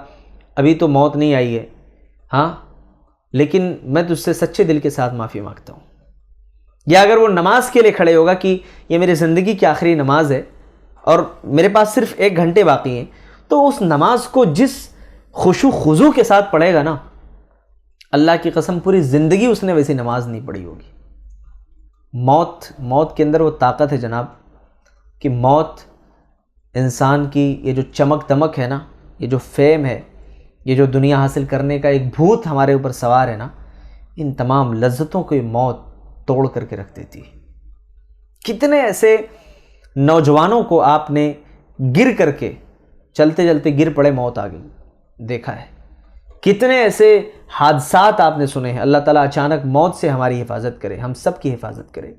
ابھی تو موت نہیں آئی ہے، لیکن میں تجھ سے سچے دل کے ساتھ معافی مانگتا ہوں۔ یا اگر وہ نماز کے لیے کھڑے ہوگا کہ یہ میری زندگی کی آخری نماز ہے اور میرے پاس صرف 1 گھنٹے باقی ہیں، تو اس نماز کو جس خشوع خضوع کے ساتھ پڑھے گا نا، اللہ کی قسم پوری زندگی اس نے ویسی نماز نہیں پڑھی ہوگی۔ موت کے اندر وہ طاقت ہے جناب، کہ موت انسان کی یہ جو چمک دمک ہے نا، یہ جو فیم ہے، یہ جو دنیا حاصل کرنے کا ایک بھوت ہمارے اوپر سوار ہے نا، ان تمام لذتوں کو یہ موت توڑ کر کے رکھ دیتی ہے۔ کتنے ایسے نوجوانوں کو آپ نے گر کر کے، چلتے چلتے گر پڑے، موت آ گئی، دیکھا ہے۔ کتنے ایسے حادثات آپ نے سنے ہیں۔ اللہ تعالیٰ اچانک موت سے ہماری حفاظت کرے، ہم سب کی حفاظت کرے۔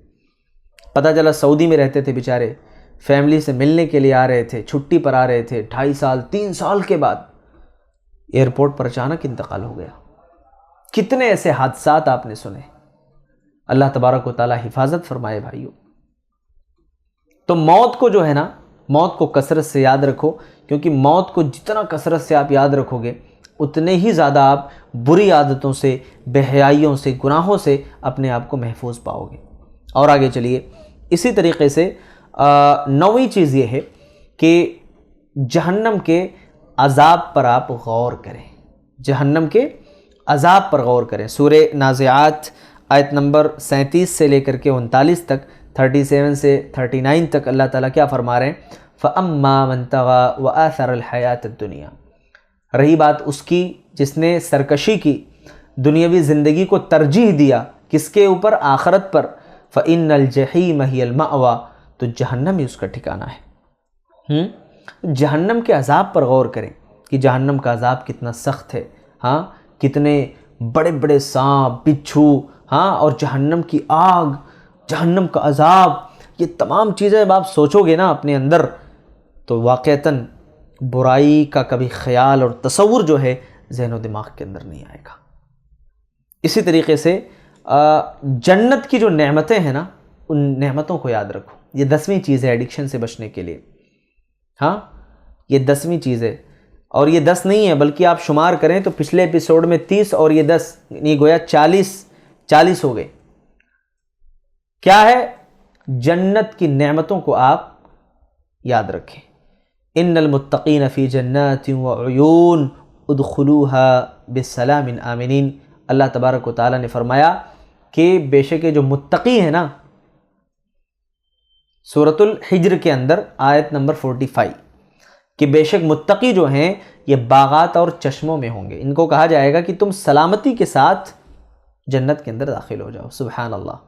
پتہ چلا سعودی میں رہتے تھے بیچارے، فیملی سے ملنے کے لیے آ رہے تھے، چھٹی پر آ رہے تھے، 2.5 سال 3 سال کے بعد ایئرپورٹ پر اچانک انتقال ہو گیا۔ کتنے ایسے حادثات آپ نے سنے۔ اللہ تبارک و تعالیٰ حفاظت فرمائے بھائیو۔ تو موت کو جو ہے نا، موت کو کثرت سے یاد رکھو، کیونکہ موت کو جتنا کثرت سے آپ یاد رکھو گے، اتنے ہی زیادہ آپ بری عادتوں سے، بے حیائیوں سے، گناہوں سے اپنے آپ کو محفوظ پاؤ گے۔ اور آگے چلیے، اسی طریقے سے 9ویں چیز یہ ہے کہ جہنم کے عذاب پر آپ غور کریں، جہنم کے عذاب پر غور کریں۔ سورہ نازعات آیت نمبر 37 سے لے کر کے 39 تک، 37 سے 39 تک اللہ تعالیٰ کیا فرما رہے ہیں؟ فَأَمَّا مَن طَغَىٰ وَآثَرَ الْحَيَاةَ الدُّنْيَا، رہی بات اس کی جس نے سرکشی کی، دنیاوی زندگی کو ترجیح دیا کس کے اوپر؟ آخرت پر۔ فَإِنَّ الْجَحِيمَ هِيَ الْمَأْوَىٰ، تو جہنم ہی اس کا ٹھکانہ ہے۔ جہنم کے عذاب پر غور کریں کہ جہنم کا عذاب کتنا سخت ہے، ہاں، کتنے بڑے بڑے سانپ، بچھو، ہاں، اور جہنم کی آگ، جہنم کا عذاب، یہ تمام چیزیں جب آپ سوچو گے نا اپنے اندر تو واقعتاً برائی کا کبھی خیال اور تصور جو ہے ذہن و دماغ کے اندر نہیں آئے گا۔ اسی طریقے سے جنت کی جو نعمتیں ہیں نا، ان نعمتوں کو یاد رکھو۔ یہ 10ویں چیز ہے ایڈکشن سے بچنے کے لیے، ہاں، یہ 10ویں چیز ہے۔ اور یہ 10 نہیں ہے بلکہ آپ شمار کریں تو پچھلے ایپیسوڈ میں 30 اور یہ 10، یعنی گویا 40 ہو گئے۔ کیا ہے؟ جنت کی نعمتوں کو آپ یاد رکھیں۔ ان المتقین فی جنات وعیون ادخلوها بسلام آمنین، اللہ تبارک و تعالیٰ نے فرمایا کہ بے شک جو متقی ہیں نا، سورۃ الحجر کے اندر آیت نمبر 45، کہ بے شک متقی جو ہیں یہ باغات اور چشموں میں ہوں گے، ان کو کہا جائے گا کہ تم سلامتی کے ساتھ جنت کے اندر داخل ہو جاؤ۔ سبحان اللہ،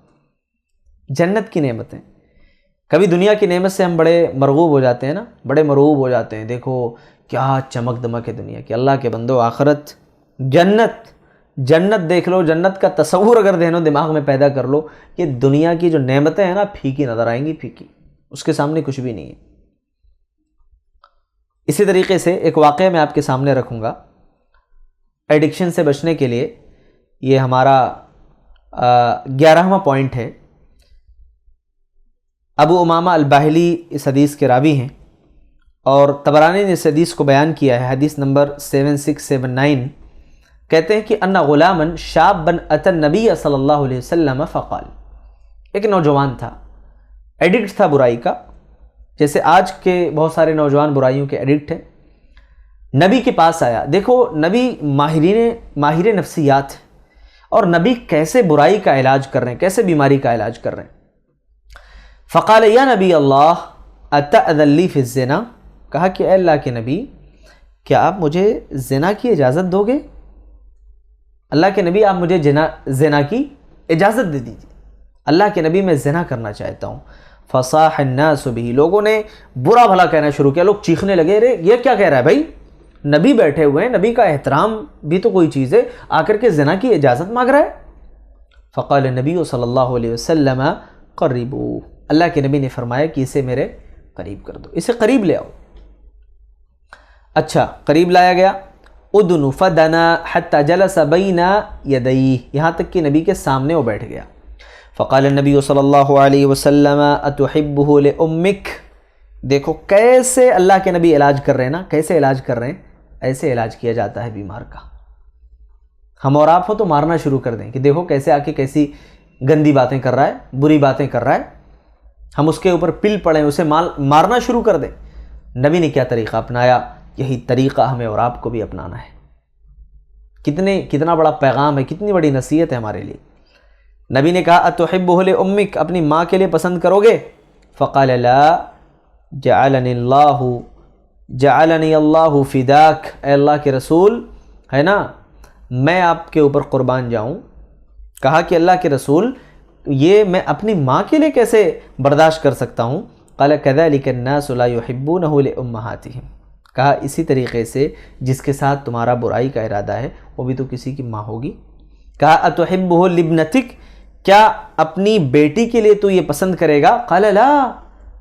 جنت کی نعمتیں۔ کبھی دنیا کی نعمت سے ہم بڑے مرغوب ہو جاتے ہیں نا، بڑے مرغوب ہو جاتے ہیں، دیکھو کیا چمک دمک ہے دنیا کی۔ اللہ کے بندو، آخرت، جنت دیکھ لو، جنت کا تصور اگر ذہن و دماغ میں پیدا کر لو، کہ دنیا کی جو نعمتیں ہیں نا پھیکی نظر آئیں گی، پھیکی، اس کے سامنے کچھ بھی نہیں ہے۔ اسی طریقے سے ایک واقعہ میں آپ کے سامنے رکھوں گا ایڈکشن سے بچنے کے لیے، یہ ہمارا 11واں پوائنٹ ہے۔ ابو امامہ الباہلی اس حدیث کے راوی ہیں، اور طبرانی نے اس حدیث کو بیان کیا ہے، حدیث نمبر 7679۔ کہتے ہیں کہ ان غلاما شابا اتى النبی صلی اللہ علیہ وسلم فقال، ایک نوجوان تھا، ایڈکٹ تھا برائی کا، جیسے آج کے بہت سارے نوجوان برائیوں کے ایڈکٹ ہیں۔ نبی کے پاس آیا، دیکھو نبی ماہر نفسیات ہیں، اور نبی کیسے برائی کا علاج کر رہے ہیں، کیسے بیماری کا علاج کر رہے ہیں۔ فقال یا نبی اللہ اتأذن لی فی الزنا، کہا کہ اے اللہ کے نبی، کیا آپ مجھے زنا کی اجازت دو گے؟ اللہ کے نبی، آپ مجھے زنا کی اجازت دے دیجیے، اللہ کے نبی میں زنا کرنا چاہتا ہوں۔ فصاح الناس به، لوگوں نے برا بھلا کہنا شروع کیا، لوگ چیخنے لگے، رے یہ کیا کہہ رہا ہے بھائی، نبی بیٹھے ہوئے ہیں، نبی کا احترام بھی تو کوئی چیز ہے، آ کر کے زنا کی اجازت مانگ رہا ہے۔ فقال النبی صلی اللہ علیہ وسلم قربوا، اللہ کے نبی نے فرمایا کہ اسے میرے قریب کر دو، اسے قریب لے آؤ۔ اچھا، قریب لایا گیا، ادن فدنا حتی جلس بین یدیہ، یہاں تک کہ نبی کے سامنے وہ بیٹھ گیا۔ فقال النبی صلی اللہ علیہ وسلم اتحبہ لامک، دیکھو کیسے اللہ کے نبی علاج کر رہے ہیں نا، کیسے علاج کر رہے ہیں، ایسے علاج کیا جاتا ہے بیمار کا۔ ہم اور آپ ہو تو مارنا شروع کر دیں کہ دیکھو کیسے آ کے کیسی گندی باتیں کر رہا ہے، بری باتیں کر رہا ہے، ہم اس کے اوپر پل پڑیں، اسے مارنا شروع کر دیں۔ نبی نے کیا طریقہ اپنایا؟ یہی طریقہ ہمیں اور آپ کو بھی اپنانا ہے۔ کتنا بڑا پیغام ہے، کتنی بڑی نصیحت ہے ہمارے لیے۔ نبی نے کہا اتحبہ لامک، اپنی ماں کے لیے پسند کرو گے؟ فقال لا جعلنی اللہ فداک، اے اللہ کے رسول، ہے نا، میں آپ کے اوپر قربان جاؤں۔ کہا کہ اللہ کے رسول، یہ میں اپنی ماں کے لیے کیسے برداشت کر سکتا ہوں؟ قال كذلك الناس لا يحبونه لامهاتهم، کہا اسی طریقے سے جس کے ساتھ تمہارا برائی کا ارادہ ہے وہ بھی تو کسی کی ماں ہوگی۔ کہا اتحبہ لابنتک، کیا اپنی بیٹی کے لیے تو یہ پسند کرے گا؟ قال لا،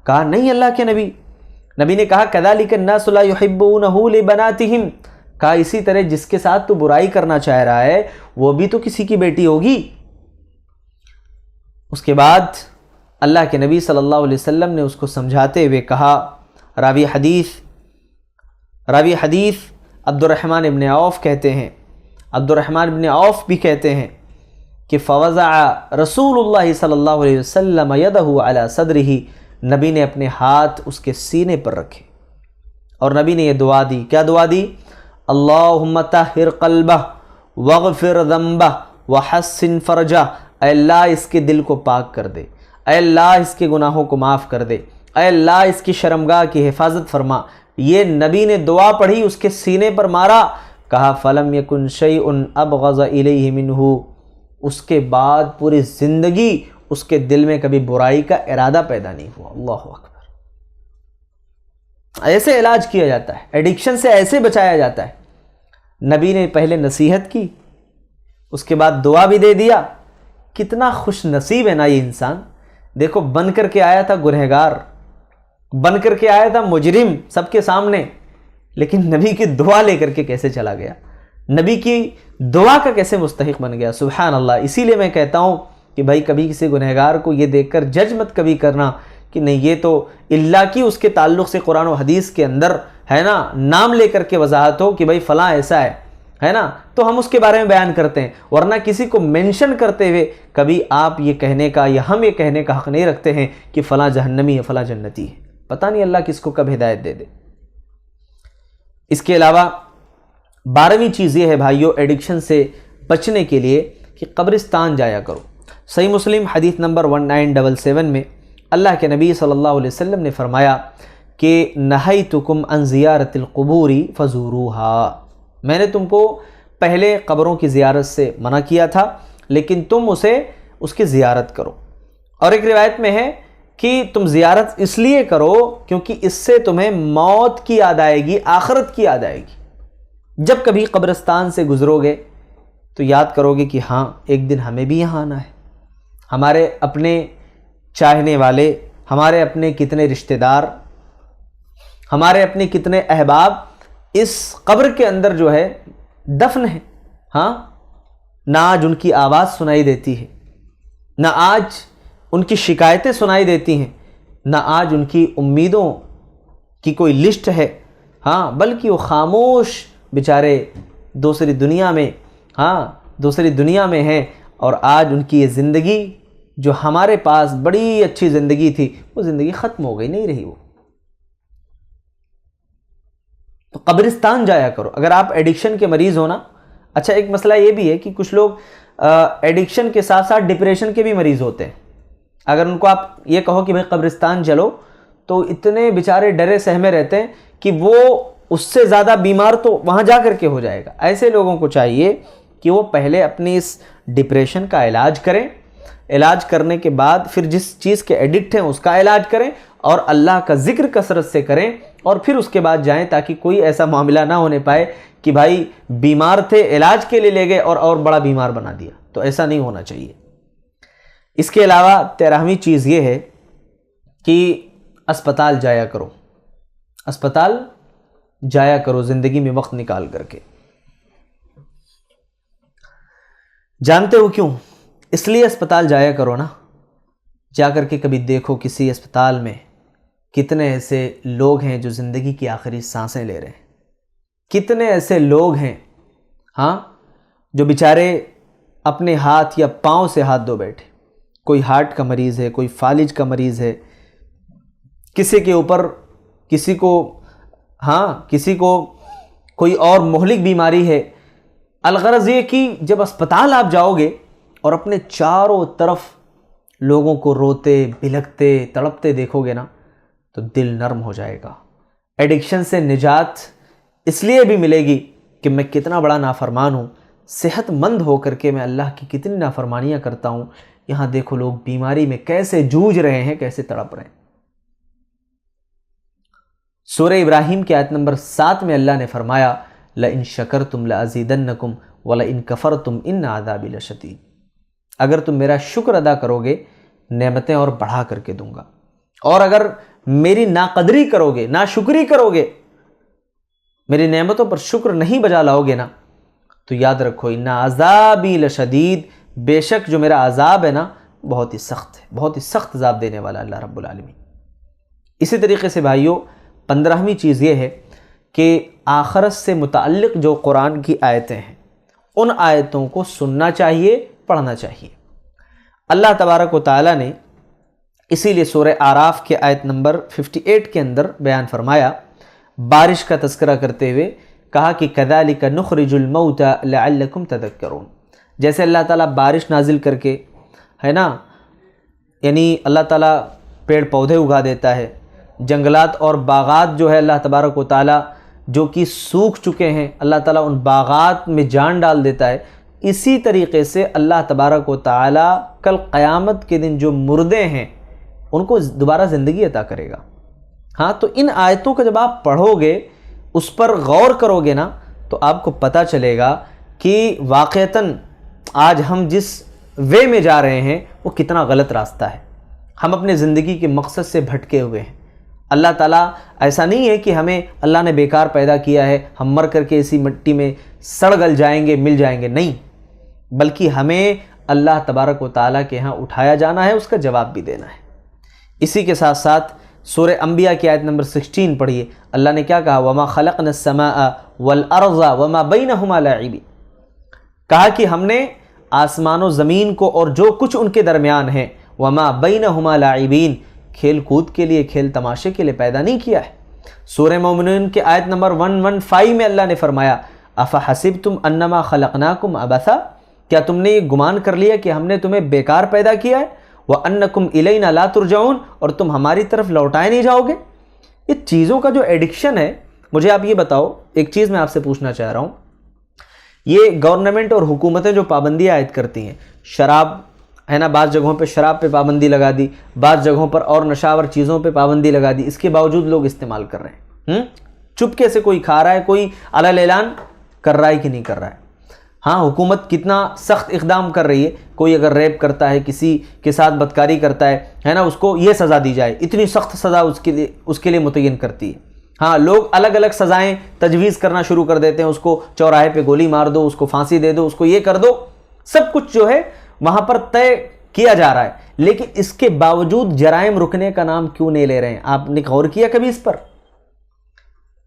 کہا نہیں اللہ کے نبی۔ نبی نے کہا كذلك الناس لا يحبونه لبناتهم، کہا اسی طرح جس کے ساتھ تو برائی کرنا چاہ رہا ہے وہ بھی تو کسی کی بیٹی ہوگی۔ اس کے بعد اللہ کے نبی صلی اللہ علیہ وسلم نے اس کو سمجھاتے ہوئے کہا، راوی حدیث عبد الرحمن ابن عوف کہتے ہیں، عبد الرحمن ابن عوف بھی کہتے ہیں کہ فوضع رسول اللہ صلی اللہ علیہ وسلم یدہ علی صدرہ، نبی نے اپنے ہاتھ اس کے سینے پر رکھے اور نبی نے یہ دعا دی. کیا دعا دی؟ اللہم طہر قلبہ واغفر ذنبہ وحسن فرجہ، اے اللہ اس کے دل کو پاک کر دے، اے اللہ اس کے گناہوں کو معاف کر دے، اے اللہ اس کی شرمگاہ کی حفاظت فرما. یہ نبی نے دعا پڑھی، اس کے سینے پر مارا، کہا فلم یکن شیء ابغض الیہ منہ، اس کے بعد پوری زندگی اس کے دل میں کبھی برائی کا ارادہ پیدا نہیں ہوا. اللہ اکبر. ایسے علاج کیا جاتا ہے، ایڈکشن سے ایسے بچایا جاتا ہے. نبی نے پہلے نصیحت کی، اس کے بعد دعا بھی دے دیا. کتنا خوش نصیب ہے نا یہ انسان. دیکھو بن کر کے آیا تھا گنہگار، بن کر کے آیا تھا مجرم سب کے سامنے، لیکن نبی کی دعا لے کر کے کیسے چلا گیا، نبی کی دعا کا کیسے مستحق بن گیا. سبحان اللہ. اسی لیے میں کہتا ہوں کہ بھائی کبھی کسی گنہگار کو یہ دیکھ کر جج مت کبھی کرنا کہ نہیں یہ تو اللہ کی اس کے تعلق سے قرآن و حدیث کے اندر ہے نا نام لے کر کے وضاحت ہو کہ بھائی فلاں ایسا ہے نا، تو ہم اس کے بارے میں بیان کرتے ہیں، ورنہ کسی کو مینشن کرتے ہوئے کبھی آپ یہ کہنے کا یا ہم یہ کہنے کا حق نہیں رکھتے ہیں کہ فلاں جہنمی ہے فلاں جنتی ہے. پتہ نہیں اللہ کس کو کب ہدایت دے دے. اس کے علاوہ 12ویں چیز یہ ہے بھائیو ایڈکشن سے بچنے کے لیے کہ قبرستان جایا کرو. صحیح مسلم حدیث نمبر 1977 میں اللہ کے نبی صلی اللہ علیہ وسلم نے فرمایا کہ نہیتکم عن زیارت القبور فزوروها، میں نے تم کو پہلے قبروں کی زیارت سے منع کیا تھا لیکن تم اس کی زیارت کرو. اور ایک روایت میں ہے کہ تم زیارت اس لیے کرو کیونکہ اس سے تمہیں موت کی یاد آئے گی، آخرت کی یاد آئے گی. جب کبھی قبرستان سے گزرو گے تو یاد کرو گے کہ ہاں ایک دن ہمیں بھی یہاں آنا ہے. ہمارے اپنے چاہنے والے، ہمارے اپنے کتنے رشتہ دار، ہمارے اپنے کتنے احباب اس قبر کے اندر جو ہے دفن ہے. ہاں نہ آج ان کی آواز سنائی دیتی ہے، نہ آج ان کی شکایتیں سنائی دیتی ہیں، نہ آج ان کی امیدوں کی کوئی لسٹ ہے. ہاں بلکہ وہ خاموش بیچارے دوسری دنیا میں ہیں، اور آج ان کی یہ زندگی جو ہمارے پاس بڑی اچھی زندگی تھی وہ زندگی ختم ہو گئی، نہیں رہی وہ. تو قبرستان جایا کرو اگر آپ ایڈکشن کے مریض ہونا. اچھا ایک مسئلہ یہ بھی ہے کہ کچھ لوگ ایڈکشن کے ساتھ ساتھ ڈپریشن کے بھی مریض ہوتے ہیں. اگر ان کو آپ یہ کہو کہ بھائی قبرستان چلو تو اتنے بیچارے ڈرے سہمے رہتے ہیں کہ وہ اس سے زیادہ بیمار تو وہاں جا کر کے ہو جائے گا. ایسے لوگوں کو چاہیے کہ وہ پہلے اپنی اس ڈپریشن کا علاج کریں، علاج کرنے کے بعد پھر جس چیز کے ایڈکٹ ہیں اس کا علاج کریں اور اللہ کا ذکر کثرت سے کریں، اور پھر اس کے بعد جائیں تاکہ کوئی ایسا معاملہ نہ ہونے پائے کہ بھائی بیمار تھے علاج کے لیے لے گئے اور بڑا بیمار بنا دیا. تو ایسا نہیں ہونا چاہیے. اس کے علاوہ 13ویں چیز یہ ہے کہ اسپتال جایا کرو. اسپتال جایا کرو زندگی میں وقت نکال کر کے. جانتے ہو کیوں؟ اس لیے اسپتال جایا کرو نا، جا کر کے کبھی دیکھو کسی اسپتال میں کتنے ایسے لوگ ہیں جو زندگی کی آخری سانسیں لے رہے ہیں. کتنے ایسے لوگ ہیں ہاں جو بیچارے اپنے ہاتھ یا پاؤں سے ہاتھ دھو بیٹھے. کوئی ہارٹ کا مریض ہے، کوئی فالج کا مریض ہے، کسی کے اوپر کسی کو کوئی اور مہلک بیماری ہے. الغرض یہ کہ جب اسپتال آپ جاؤ گے اور اپنے چاروں طرف لوگوں کو روتے بلکتے تڑپتے دیکھو گے نا تو دل نرم ہو جائے گا. ایڈکشن سے نجات اس لیے بھی ملے گی کہ میں کتنا بڑا نافرمان ہوں، صحت مند ہو کر کے میں اللہ کی کتنی نافرمانیاں کرتا ہوں. یہاں دیکھو لوگ بیماری میں کیسے جوجھ رہے ہیں، کیسے تڑپ رہے ہیں. سورہ ابراہیم کی آیت نمبر 7 میں اللہ نے فرمایا لَإِن شَكَرْتُمْ لَأَزِيدَنَّكُمْ وَلَإِن كَفَرْتُمْ إِنَّ عَذَابِي لَشَدِيدٌ. اگر تم میرا شکر ادا کرو گے نعمتیں اور بڑھا کر کے دوں گا، اور اگر میری ناقدری کرو گے، ناشکری کرو گے، میری نعمتوں پر شکر نہیں بجا لاؤ گے نا، تو یاد رکھو ان عذابی لشدید، بے شک جو میرا عذاب ہے نا بہت ہی سخت ہے، بہت ہی سخت عذاب دینے والا اللہ رب العالمین. اسی طریقے سے بھائیو 15ویں چیز یہ ہے کہ آخرت سے متعلق جو قرآن کی آیتیں ہیں ان آیتوں کو سننا چاہیے، پڑھنا چاہیے۔ اللہ تبارک و تعالیٰ نے اسی لیے سورہ اعراف کے آیت نمبر 58 کے اندر بیان فرمایا، بارش کا تذکرہ کرتے ہوئے کہا کہ كَذَلِكَ نُخْرِجُ الْمَوْتَى لَعَلَّكُمْ تَذَكَّرُونَ، جیسے اللہ تعالیٰ بارش نازل کر کے، ہے نا، یعنی اللہ تعالیٰ پیڑ پودے اگا دیتا ہے، جنگلات اور باغات جو ہے اللہ تبارک و تعالیٰ جو کہ سوکھ چکے ہیں اللہ تعالیٰ ان باغات میں جان ڈال دیتا ہے، اسی طریقے سے اللہ تبارک و تعالیٰ کل قیامت کے دن جو مردے ہیں ان کو دوبارہ زندگی عطا کرے گا۔ ہاں، تو ان آیتوں کو جب آپ پڑھو گے، اس پر غور کرو گے نا، تو آپ کو پتہ چلے گا کہ واقعتاً آج ہم جس وے میں جا رہے ہیں وہ کتنا غلط راستہ ہے، ہم اپنے زندگی کے مقصد سے بھٹکے ہوئے ہیں۔ اللہ تعالیٰ ایسا نہیں ہے کہ ہمیں اللہ نے بیکار پیدا کیا ہے، ہم مر کر کے اسی مٹی میں سڑ گل جائیں گے، مل جائیں گے، نہیں، بلکہ ہمیں اللہ تبارک و تعالیٰ کے ہاں اٹھایا جانا ہے، اس کا جواب بھی دینا ہے۔ اسی کے ساتھ ساتھ سورہ انبیاء کی آیت نمبر 16 پڑھیے، اللہ نے کیا کہا، وَمَا خَلَقْنَا السَّمَاءَ وَالْأَرْضَ وَمَا بَيْنَهُمَا لَاعِبِينَ، کہا کہ ہم نے آسمان و زمین کو اور جو کچھ ان کے درمیان ہے، وَمَا بَيْنَهُمَا لَاعِبِينَ، کھیل کود کے لیے، کھیل تماشے کے لیے پیدا نہیں کیا ہے۔ سورہ مومنون کے آیت نمبر 115 میں اللہ نے فرمایا، أَفَحَسِبْتُمْ أَنَّمَا خَلَقْنَاكُمْ عَبَثًا، کیا تم نے یہ گمان کر لیا کہ ہم نے تمہیں بیکار پیدا کیا ہے، وَأَنَّكُمْ إِلَيْنَا لَا تُرْجَعُونَ، اور تم ہماری طرف لوٹائے نہیں جاؤ گے۔ یہ چیزوں کا جو ایڈکشن ہے، مجھے آپ یہ بتاؤ، ایک چیز میں آپ سے پوچھنا چاہ رہا ہوں، یہ گورنمنٹ اور حکومتیں جو پابندیاں عائد کرتی ہیں، شراب ہے نا، بعض جگہوں پہ شراب پہ پابندی لگا دی، بعض جگہوں پر اور نشاور چیزوں پہ پابندی لگا دی، اس کے باوجود لوگ استعمال کر رہے ہیں، چپکے سے کوئی کھا رہا ہے، کوئی علل اعلان کر رہا ہے کہ نہیں کر رہا ہے۔ ہاں، حکومت کتنا سخت اقدام کر رہی ہے، کوئی اگر ریپ کرتا ہے، کسی کے ساتھ بدکاری کرتا ہے نا، اس کو یہ سزا دی جائے، اتنی سخت سزا اس کے لیے متعین کرتی ہے۔ ہاں، لوگ الگ الگ سزائیں تجویز کرنا شروع کر دیتے ہیں، اس کو چوراہے پہ گولی مار دو، اس کو پھانسی دے دو، اس کو یہ کر دو، سب کچھ جو ہے وہاں پر طے کیا جا رہا ہے، لیکن اس کے باوجود جرائم رکنے کا نام کیوں نہیں لے رہے ہیں؟ آپ نے غور کیا کبھی اس پر؟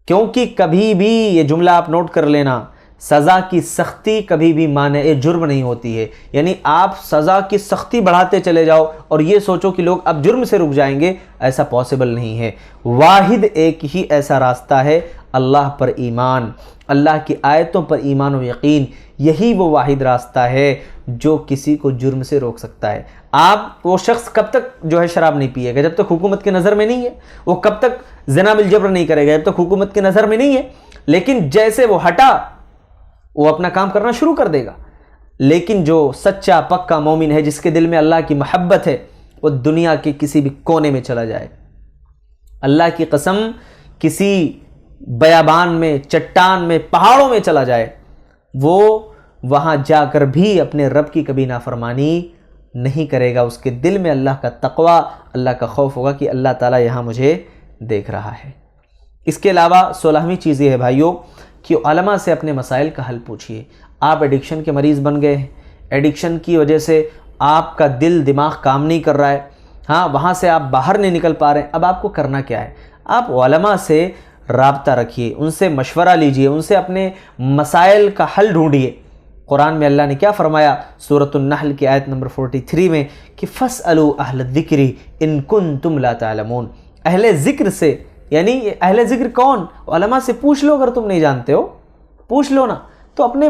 کیونکہ کبھی بھی یہ جملہ آپ نوٹ کر لینا، سزا کی سختی کبھی بھی مانع جرم نہیں ہوتی ہے، یعنی آپ سزا کی سختی بڑھاتے چلے جاؤ اور یہ سوچو کہ لوگ اب جرم سے رک جائیں گے، ایسا پاسبل نہیں ہے۔ واحد ایک ہی ایسا راستہ ہے، اللہ پر ایمان، اللہ کی آیتوں پر ایمان و یقین، یہی وہ واحد راستہ ہے جو کسی کو جرم سے روک سکتا ہے۔ آپ وہ شخص کب تک جو ہے شراب نہیں پیے گا؟ جب تک حکومت کی نظر میں نہیں ہے۔ وہ کب تک زنا بالجبر نہیں کرے گا؟ جب تک حکومت کی نظر میں نہیں ہے۔ لیکن جیسے وہ ہٹا، وہ اپنا کام کرنا شروع کر دے گا۔ لیکن جو سچا پکا مومن ہے، جس کے دل میں اللہ کی محبت ہے، وہ دنیا کے کسی بھی کونے میں چلا جائے، اللہ کی قسم کسی بیابان میں، چٹان میں، پہاڑوں میں چلا جائے، وہ وہاں جا کر بھی اپنے رب کی کبھی نافرمانی نہیں کرے گا۔ اس کے دل میں اللہ کا تقوی، اللہ کا خوف ہوگا کہ اللہ تعالیٰ یہاں مجھے دیکھ رہا ہے۔ اس کے علاوہ 16ویں چیز یہ ہے بھائیوں کہ علماء سے اپنے مسائل کا حل پوچھیے۔ آپ ایڈکشن کے مریض بن گئے ہیں، ایڈکشن کی وجہ سے آپ کا دل دماغ کام نہیں کر رہا ہے، ہاں، وہاں سے آپ باہر نہیں نکل پا رہے ہیں، اب آپ کو کرنا کیا ہے؟ آپ علماء سے رابطہ رکھیے، ان سے مشورہ لیجئے، ان سے اپنے مسائل کا حل ڈھونڈیے۔ قرآن میں اللہ نے کیا فرمایا؟ سورۃ النحل کی آیت نمبر 43 میں کہ فَاسْأَلُوا أَهْلَ الذِّكْرِ إِن كُنتُمْ لَا تَعْلَمُونَ، اہل ذکر سے، یعنی اہل ذکر کون؟ علماء سے پوچھ لو، اگر تم نہیں جانتے ہو پوچھ لو نا۔ تو اپنے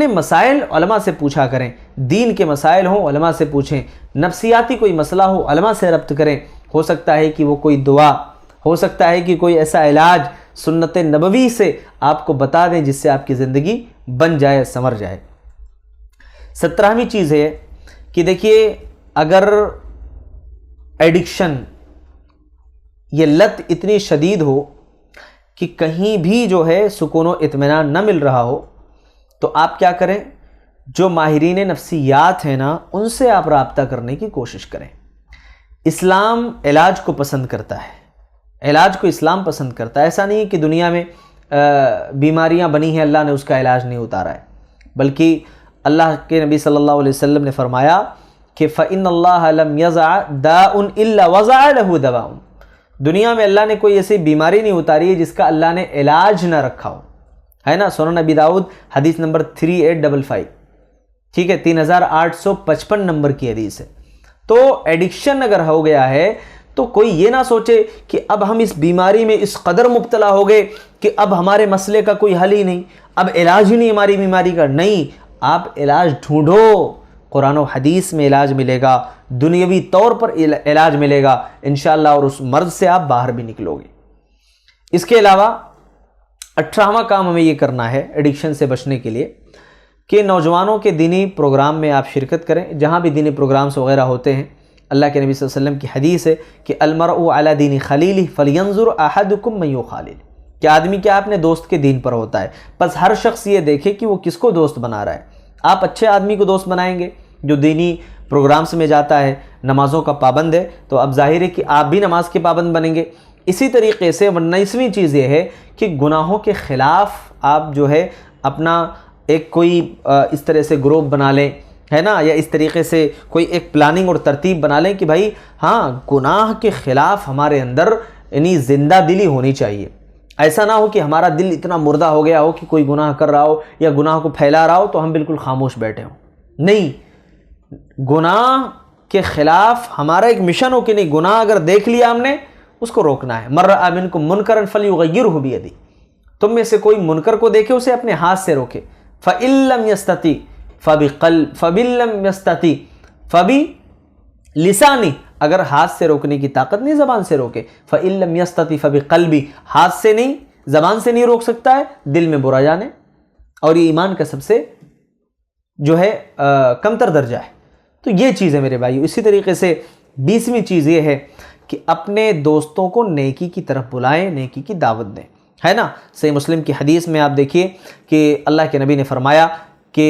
مسائل علماء سے پوچھا کریں، دین کے مسائل ہوں علماء سے پوچھیں، نفسیاتی کوئی مسئلہ ہو علماء سے ربط کریں، ہو سکتا ہے کہ وہ کوئی دعا، ہو سکتا ہے کہ کوئی ایسا علاج سنت نبوی سے آپ کو بتا دیں جس سے آپ کی زندگی بن جائے، سنور جائے۔ 17ویں چیز ہے کہ دیکھیے، اگر ایڈکشن، یہ لت اتنی شدید ہو کہ کہیں بھی جو ہے سکون و اطمینان نہ مل رہا ہو، تو آپ کیا کریں؟ جو ماہرین نفسیات ہیں نا، ان سے آپ رابطہ کرنے کی کوشش کریں۔ اسلام علاج کو پسند کرتا ہے، علاج کو اسلام پسند کرتا ہے۔ ایسا نہیں کہ دنیا میں بیماریاں بنی ہیں، اللہ نے اس کا علاج نہیں اتارا ہے، بلکہ اللہ کے نبی صلی اللہ علیہ وسلم نے فرمایا کہ فَإِنَّ اللَّهَ لَمْ يَزَعَ دَاءٌ إِلَّا وَزَعَ لَهُ دَوَاءٌ، دنیا میں اللہ نے کوئی ایسی بیماری نہیں اتاری ہے جس کا اللہ نے علاج نہ رکھا ہو، ہے نا؟ سنن نبی داؤد حدیث نمبر 3855، ٹھیک ہے، 3855 نمبر کی حدیث ہے۔ تو ایڈکشن اگر ہو گیا ہے تو کوئی یہ نہ سوچے کہ اب ہم اس بیماری میں اس قدر مبتلا ہو گئے کہ اب ہمارے مسئلے کا کوئی حل ہی نہیں، اب علاج ہی نہیں ہماری بیماری کا۔ نہیں، آپ علاج ڈھونڈو، قرآن و حدیث میں علاج ملے گا، دنیاوی طور پر علاج ملے گا انشاءاللہ، اور اس مرض سے آپ باہر بھی نکلو گے۔ اس کے علاوہ 18واں کام ہمیں یہ کرنا ہے ایڈکشن سے بچنے کے لیے کہ نوجوانوں کے دینی پروگرام میں آپ شرکت کریں، جہاں بھی دینی پروگرامز وغیرہ ہوتے ہیں۔ اللہ کے نبی صلی اللہ علیہ وسلم کی حدیث ہے کہ المرء علی دین خلیلہ فلینظر احدکم من یخالل، کہ آدمی کیا اپنے دوست کے دین پر ہوتا ہے، بس ہر شخص یہ دیکھے کہ وہ کس کو دوست بنا رہا ہے۔ آپ اچھے آدمی کو دوست بنائیں گے جو دینی پروگرامز میں جاتا ہے، نمازوں کا پابند ہے، تو اب ظاہر ہے کہ آپ بھی نماز کے پابند بنیں گے۔ اسی طریقے سے 19ویں چیز یہ ہے کہ گناہوں کے خلاف آپ جو ہے اپنا ایک کوئی اس طرح سے گروپ بنا لیں، ہے نا، یا اس طریقے سے کوئی ایک پلاننگ اور ترتیب بنا لیں کہ بھائی ہاں گناہ کے خلاف ہمارے اندر یعنی زندہ دلی ہونی چاہیے۔ ایسا نہ ہو کہ ہمارا دل اتنا مردہ ہو گیا ہو کہ کوئی گناہ کر رہا ہو یا گناہ کو پھیلا رہا ہو تو ہم بالکل خاموش بیٹھے ہوں۔ نہیں، گناہ کے خلاف ہمارا ایک مشن ہو کہ نہیں، گناہ اگر دیکھ لیا ہم نے اس کو روکنا ہے۔ مَن رَأَىٰ مِنکُم مُنکرًا فَلْیُغَیِّرْہُ بِیَدِہِ، تم میں سے کوئی منکر کو دیکھے اسے اپنے ہاتھ سے روکے۔ فَإِن لَّمْ يَسْتَطِعْ فَبِقَلْبِهِ، فَإِن لَّمْ يَسْتَطِعْ فَبِلِسَانِهِ، اگر ہاتھ سے روکنے کی طاقت نہیں زبان سے روکے۔ فَإِن لَّمْ يَسْتَطِعْ فَبِقَلْبِهِ، ہاتھ سے نہیں، زبان سے نہیں روک سکتا ہے، دل میں برا جانے، اور یہ ایمان کا سب سے جو ہے کمتر درجہ ہے۔ تو یہ چیز ہے میرے بھائیو۔ اسی طریقے سے 20ویں چیز یہ ہے کہ اپنے دوستوں کو نیکی کی طرف بلائیں، نیکی کی دعوت دیں، ہے نا؟ صحیح مسلم کی حدیث میں آپ دیکھیے کہ اللہ کے نبی نے فرمایا کہ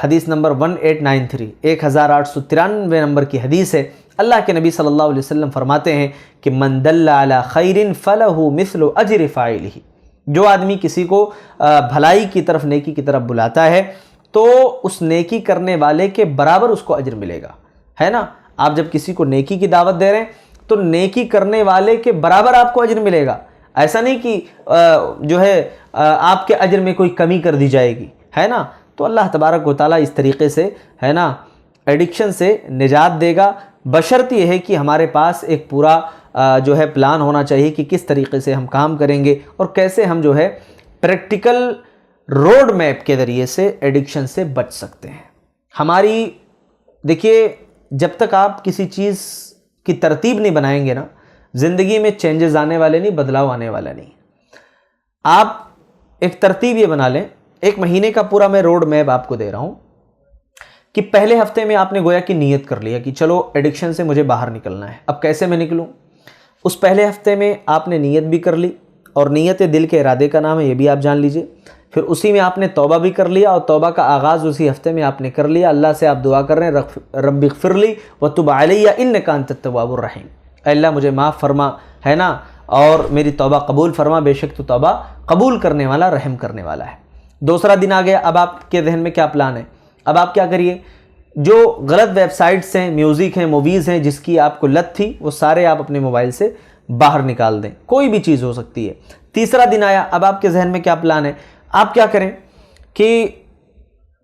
حدیث نمبر 1893 1893 نمبر کی حدیث ہے، اللہ کے نبی صلی اللہ علیہ وسلم فرماتے ہیں کہ من دل علی خیر فلہ مثل اجر فاعلہ، جو آدمی کسی کو بھلائی کی طرف، نیکی کی طرف بلاتا ہے تو اس نیکی کرنے والے کے برابر اس کو اجر ملے گا، ہے نا؟ آپ جب کسی کو نیکی کی دعوت دے رہے ہیں تو نیکی کرنے والے کے برابر آپ کو اجر ملے گا۔ ایسا نہیں کہ جو ہے آپ کے اجر میں کوئی کمی کر دی جائے گی، ہے نا؟ تو اللہ تبارک و تعالیٰ اس طریقے سے، ہے نا، ایڈکشن سے نجات دے گا، بشرط یہ ہے کہ ہمارے پاس ایک پورا جو ہے پلان ہونا چاہیے کہ کس طریقے سے ہم کام کریں گے اور کیسے ہم جو ہے پریکٹیکل روڈ میپ کے ذریعے سے ایڈکشن سے بچ سکتے ہیں۔ ہماری دیکھیے، جب تک آپ کسی چیز کی ترتیب نہیں بنائیں گے نا، زندگی میں چینجز آنے والے نہیں، بدلاؤ آنے والا نہیں۔ آپ ایک ترتیب یہ بنا لیں، 1 مہینے کا پورا میں روڈ میپ آپ کو دے رہا ہوں کہ پہلے ہفتے میں آپ نے گویا کہ نیت کر لیا کہ چلو ایڈکشن سے مجھے باہر نکلنا ہے، اب کیسے میں نکلوں؟ اس پہلے ہفتے میں آپ نے نیت بھی کر لی، اور نیت دل کے ارادے کا نام ہے، یہ بھی آپ جان لیجئے۔ پھر اسی میں آپ نے توبہ بھی کر لیا، اور توبہ کا آغاز اسی ہفتے میں آپ نے کر لیا۔ اللہ سے آپ دعا کر رہے ہیں رب اغفر لی وتب علی انک انت التواب الرحیم، اے اللہ مجھے معاف فرما، ہے نا، اور میری توبہ قبول فرما، بے شک تو توبہ قبول کرنے والا، رحم کرنے والا ہے۔ دوسرا دن آ گیا، اب آپ کے ذہن میں کیا پلان ہے؟ اب آپ کیا کریے؟ جو غلط ویب سائٹس ہیں، میوزک ہیں، موویز ہیں، جس کی آپ کو لت تھی، وہ سارے آپ اپنے موبائل سے باہر نکال دیں، کوئی بھی چیز ہو سکتی ہے۔ تیسرا دن آیا، اب آپ کے ذہن میں کیا پلان ہے؟ آپ کیا کریں کہ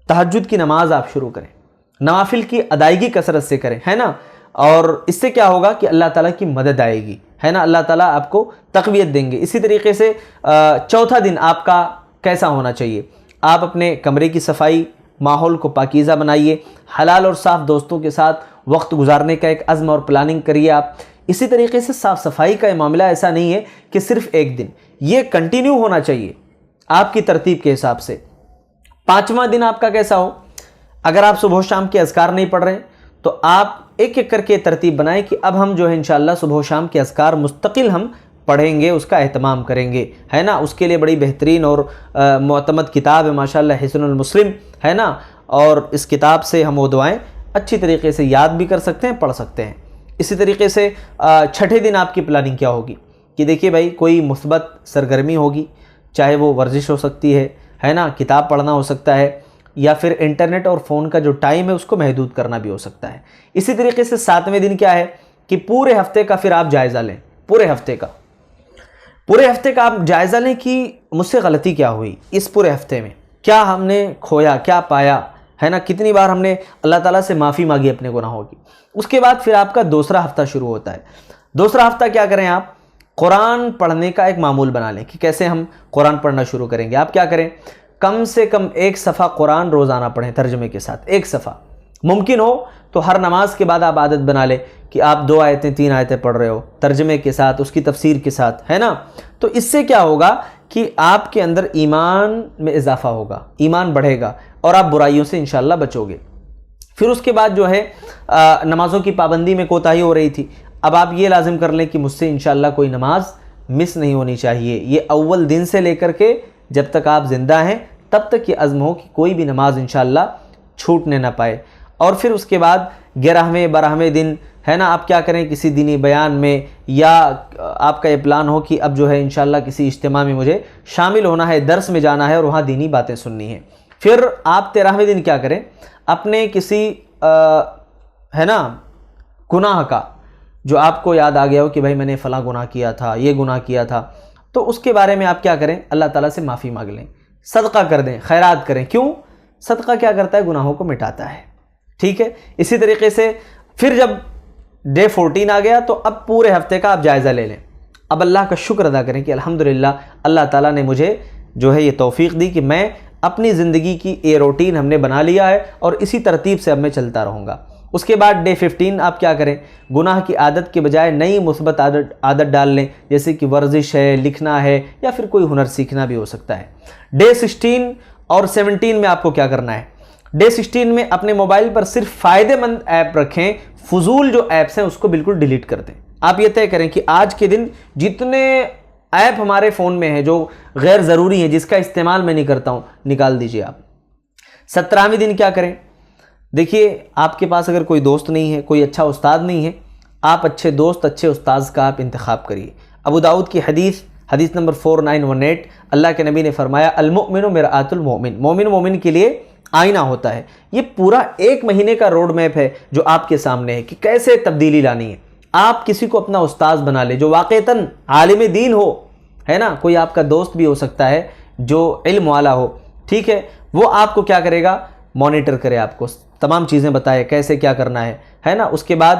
تہجد کی نماز آپ شروع کریں، نوافل کی ادائیگی کثرت سے کریں، ہے نا، اور اس سے کیا ہوگا کہ اللہ تعالیٰ کی مدد آئے گی، ہے نا، اللہ تعالیٰ آپ کو تقویت دیں گے۔ اسی طریقے سے چوتھا دن آپ کا کیسا ہونا چاہیے؟ آپ اپنے کمرے کی صفائی، ماحول کو پاکیزہ بنائیے، حلال اور صاف دوستوں کے ساتھ وقت گزارنے کا ایک عزم اور پلاننگ کریے آپ۔ اسی طریقے سے صاف صفائی کا یہ معاملہ ایسا نہیں ہے کہ صرف ایک دن، یہ کنٹینیو ہونا چاہیے آپ کی ترتیب کے حساب سے۔ 5واں دن آپ کا کیسا ہو؟ اگر آپ صبح و شام کے اذکار نہیں پڑھ رہے ہیں تو آپ ایک ایک کر کے ترتیب بنائیں کہ اب ہم جو ہے انشاءاللہ صبح و شام کے اذکار مستقل ہم پڑھیں گے، اس کا اہتمام کریں گے، ہے نا۔ اس کے لیے بڑی بہترین اور معتمد کتاب ہے ماشاءاللہ حصن المسلم، ہے نا، اور اس کتاب سے ہم وہ دعائیں اچھی طریقے سے یاد بھی کر سکتے ہیں، پڑھ سکتے ہیں۔ اسی طریقے سے چھٹے دن آپ کی پلاننگ کیا ہوگی کہ دیکھیے بھائی کوئی مثبت سرگرمی ہوگی، چاہے وہ ورزش ہو سکتی ہے نا، کتاب پڑھنا ہو سکتا ہے، یا پھر انٹرنیٹ اور فون کا جو ٹائم ہے اس کو محدود کرنا بھی ہو سکتا ہے۔ اسی طریقے سے 7ویں دن کیا ہے کہ پورے ہفتے کا پھر آپ جائزہ لیں پورے ہفتے کا آپ جائزہ لیں کہ مجھ سے غلطی کیا ہوئی اس پورے ہفتے میں، کیا ہم نے کھویا، کیا پایا، ہے نا، کتنی بار ہم نے اللہ تعالیٰ سے معافی مانگی اپنے گناہوں کی۔ اس کے بعد پھر آپ کا دوسرا ہفتہ شروع ہوتا ہے۔ دوسرا ہفتہ کیا کریں آپ؟ قرآن پڑھنے کا ایک معمول بنا لیں کہ کیسے ہم قرآن پڑھنا شروع کریں گے۔ آپ کیا کریں؟ کم سے کم 1 صفحہ قرآن روزانہ پڑھیں ترجمے کے ساتھ، 1 صفحہ۔ ممکن ہو تو ہر نماز کے بعد آپ عادت بنا لیں کہ آپ 2 آیتیں 3 آیتیں پڑھ رہے ہو ترجمے کے ساتھ، اس کی تفسیر کے ساتھ، ہے نا۔ تو اس سے کیا ہوگا کہ آپ کے اندر ایمان میں اضافہ ہوگا، ایمان بڑھے گا اور آپ برائیوں سے انشاءاللہ بچو گے۔ پھر اس کے بعد جو ہے نمازوں کی پابندی میں کوتاہی ہو رہی تھی، اب آپ یہ لازم کر لیں کہ مجھ سے انشاءاللہ کوئی نماز مس نہیں ہونی چاہیے۔ یہ اول دن سے لے کر کے جب تک آپ زندہ ہیں تب تک یہ عزم ہو کہ کوئی بھی نماز انشاءاللہ چھوٹنے نہ پائے۔ اور پھر اس کے بعد 11ویں 12ویں دن، ہے نا، آپ کیا کریں؟ کسی دینی بیان میں، یا آپ کا یہ پلان ہو کہ اب جو ہے انشاءاللہ کسی اجتماع میں مجھے شامل ہونا ہے، درس میں جانا ہے اور وہاں دینی باتیں سننی ہیں۔ پھر آپ 13ویں دن کیا کریں؟ اپنے کسی ہے نا گناہ کا جو آپ کو یاد آ گیا ہو کہ بھائی میں نے فلاں گناہ کیا تھا، یہ گناہ کیا تھا، تو اس کے بارے میں آپ کیا کریں؟ اللہ تعالیٰ سے معافی مانگ لیں، صدقہ کر دیں، خیرات کریں۔ کیوں؟ صدقہ کیا کرتا ہے؟ گناہوں کو مٹاتا ہے، ٹھیک ہے۔ اسی طریقے سے پھر جب ڈے 14 آ گیا تو اب پورے ہفتے کا آپ جائزہ لے لیں۔ اب اللہ کا شکر ادا کریں کہ الحمدللہ اللہ تعالیٰ نے مجھے جو ہے یہ توفیق دی کہ میں اپنی زندگی کی یہ روٹین ہم نے بنا لیا ہے اور اسی ترتیب سے اب میں چلتا رہوں گا۔ اس کے بعد ڈے 15 آپ کیا کریں؟ گناہ کی عادت کے بجائے نئی مثبت عادت ڈال لیں، جیسے کہ ورزش ہے، لکھنا ہے، یا پھر کوئی ہنر سیکھنا بھی ہو سکتا ہے۔ ڈے 16 اور 17 میں آپ کو کیا کرنا ہے؟ ڈے 16 میں اپنے موبائل پر صرف فائدہ مند ایپ رکھیں، فضول جو ایپس ہیں اس کو بالکل ڈیلیٹ کر دیں۔ آپ یہ طے کریں کہ آج کے دن جتنے ایپ ہمارے فون میں ہیں جو غیر ضروری ہیں، جس کا استعمال میں نہیں کرتا ہوں، نکال دیجئے آپ۔ 17ویں دن کیا کریں؟ دیکھیے آپ کے پاس اگر کوئی دوست نہیں ہے، کوئی اچھا استاد نہیں ہے، آپ اچھے دوست، اچھے استاذ کا آپ انتخاب کریے۔ ابو داؤد کی حدیث نمبر 4918، اللہ کے نبی نے فرمایا المؤمن مرآۃ المؤمن، مومن مومن کے لیے آئینہ ہوتا ہے۔ یہ پورا 1 مہینے کا روڈ میپ ہے جو آپ کے سامنے ہے کہ کیسے تبدیلی لانی ہے۔ آپ کسی کو اپنا استاذ بنا لے جو واقعتاً عالم دین ہو، ہے نا، کوئی آپ کا دوست بھی ہو سکتا ہے جو علم والا ہو، ٹھیک ہے، وہ آپ کو کیا کرے گا؟ مانیٹر کرے، آپ کو تمام چیزیں بتائے کیسے کیا کرنا ہے نا۔ اس کے بعد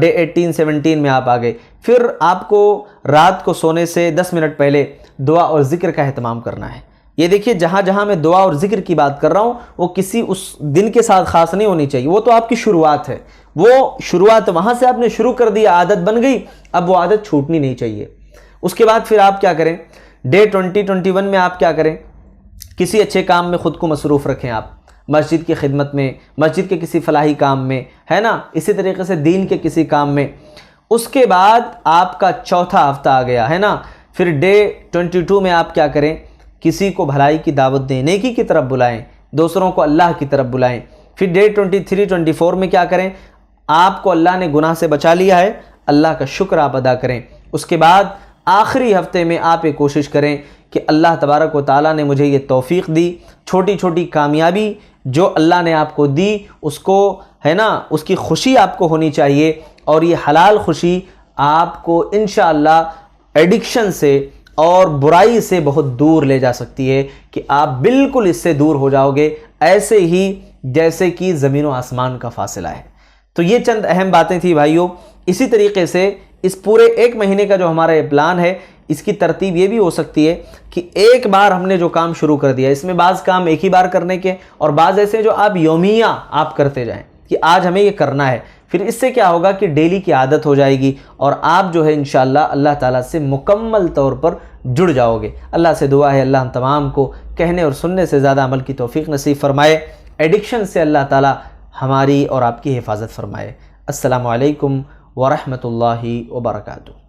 ڈے 18 17 میں آپ آگئے، پھر آپ کو رات کو سونے سے 10 منٹ پہلے دعا اور ذکر کا اہتمام کرنا ہے۔ یہ دیکھیے جہاں جہاں میں دعا اور ذکر کی بات کر رہا ہوں وہ کسی اس دن کے ساتھ خاص نہیں ہونی چاہیے، وہ تو آپ کی شروعات ہے، وہ شروعات وہاں سے آپ نے شروع کر دیا، عادت بن گئی، اب وہ عادت چھوٹنی نہیں چاہیے۔ اس کے بعد پھر آپ کیا کریں؟ ڈے 20 21 میں آپ کیا کریں؟ کسی اچھے کام میں خود کو مصروف رکھیں، آپ مسجد کی خدمت میں، مسجد کے کسی فلاحی کام میں، ہے نا، اسی طریقے سے دین کے کسی کام میں۔ اس کے بعد آپ کا چوتھا ہفتہ آ گیا، ہے نا، پھر ڈے 22 میں آپ کیا کریں؟ کسی کو بھلائی کی دعوت دیں، نیکی کی طرف بلائیں، دوسروں کو اللہ کی طرف بلائیں۔ پھر ڈے 23 24 میں کیا کریں؟ آپ کو اللہ نے گناہ سے بچا لیا ہے، اللہ کا شکر آپ ادا کریں۔ اس کے بعد آخری ہفتے میں آپ یہ کوشش کریں کہ اللہ تبارک و تعالیٰ نے مجھے یہ توفیق دی، چھوٹی چھوٹی کامیابی جو اللہ نے آپ کو دی اس کو، ہے نا، اس کی خوشی آپ کو ہونی چاہیے، اور یہ حلال خوشی آپ کو انشاءاللہ ایڈکشن سے اور برائی سے بہت دور لے جا سکتی ہے کہ آپ بالکل اس سے دور ہو جاؤ گے، ایسے ہی جیسے کہ زمین و آسمان کا فاصلہ ہے۔ تو یہ چند اہم باتیں تھیں بھائیوں۔ اسی طریقے سے اس پورے 1 مہینے کا جو ہمارا یہ پلان ہے، اس کی ترتیب یہ بھی ہو سکتی ہے کہ ایک بار ہم نے جو کام شروع کر دیا، اس میں بعض کام ایک ہی بار کرنے کے، اور بعض ایسے جو آپ یومیہ آپ کرتے جائیں کہ آج ہمیں یہ کرنا ہے۔ پھر اس سے کیا ہوگا کہ ڈیلی کی عادت ہو جائے گی اور آپ جو ہے انشاءاللہ اللہ تعالیٰ سے مکمل طور پر جڑ جاؤ گے۔ اللہ سے دعا ہے اللہ ہم تمام کو کہنے اور سننے سے زیادہ عمل کی توفیق نصیب فرمائے، ایڈکشن سے اللہ تعالیٰ ہماری اور آپ کی حفاظت فرمائے۔ السلام علیکم ورحمۃ اللہ وبرکاتہ۔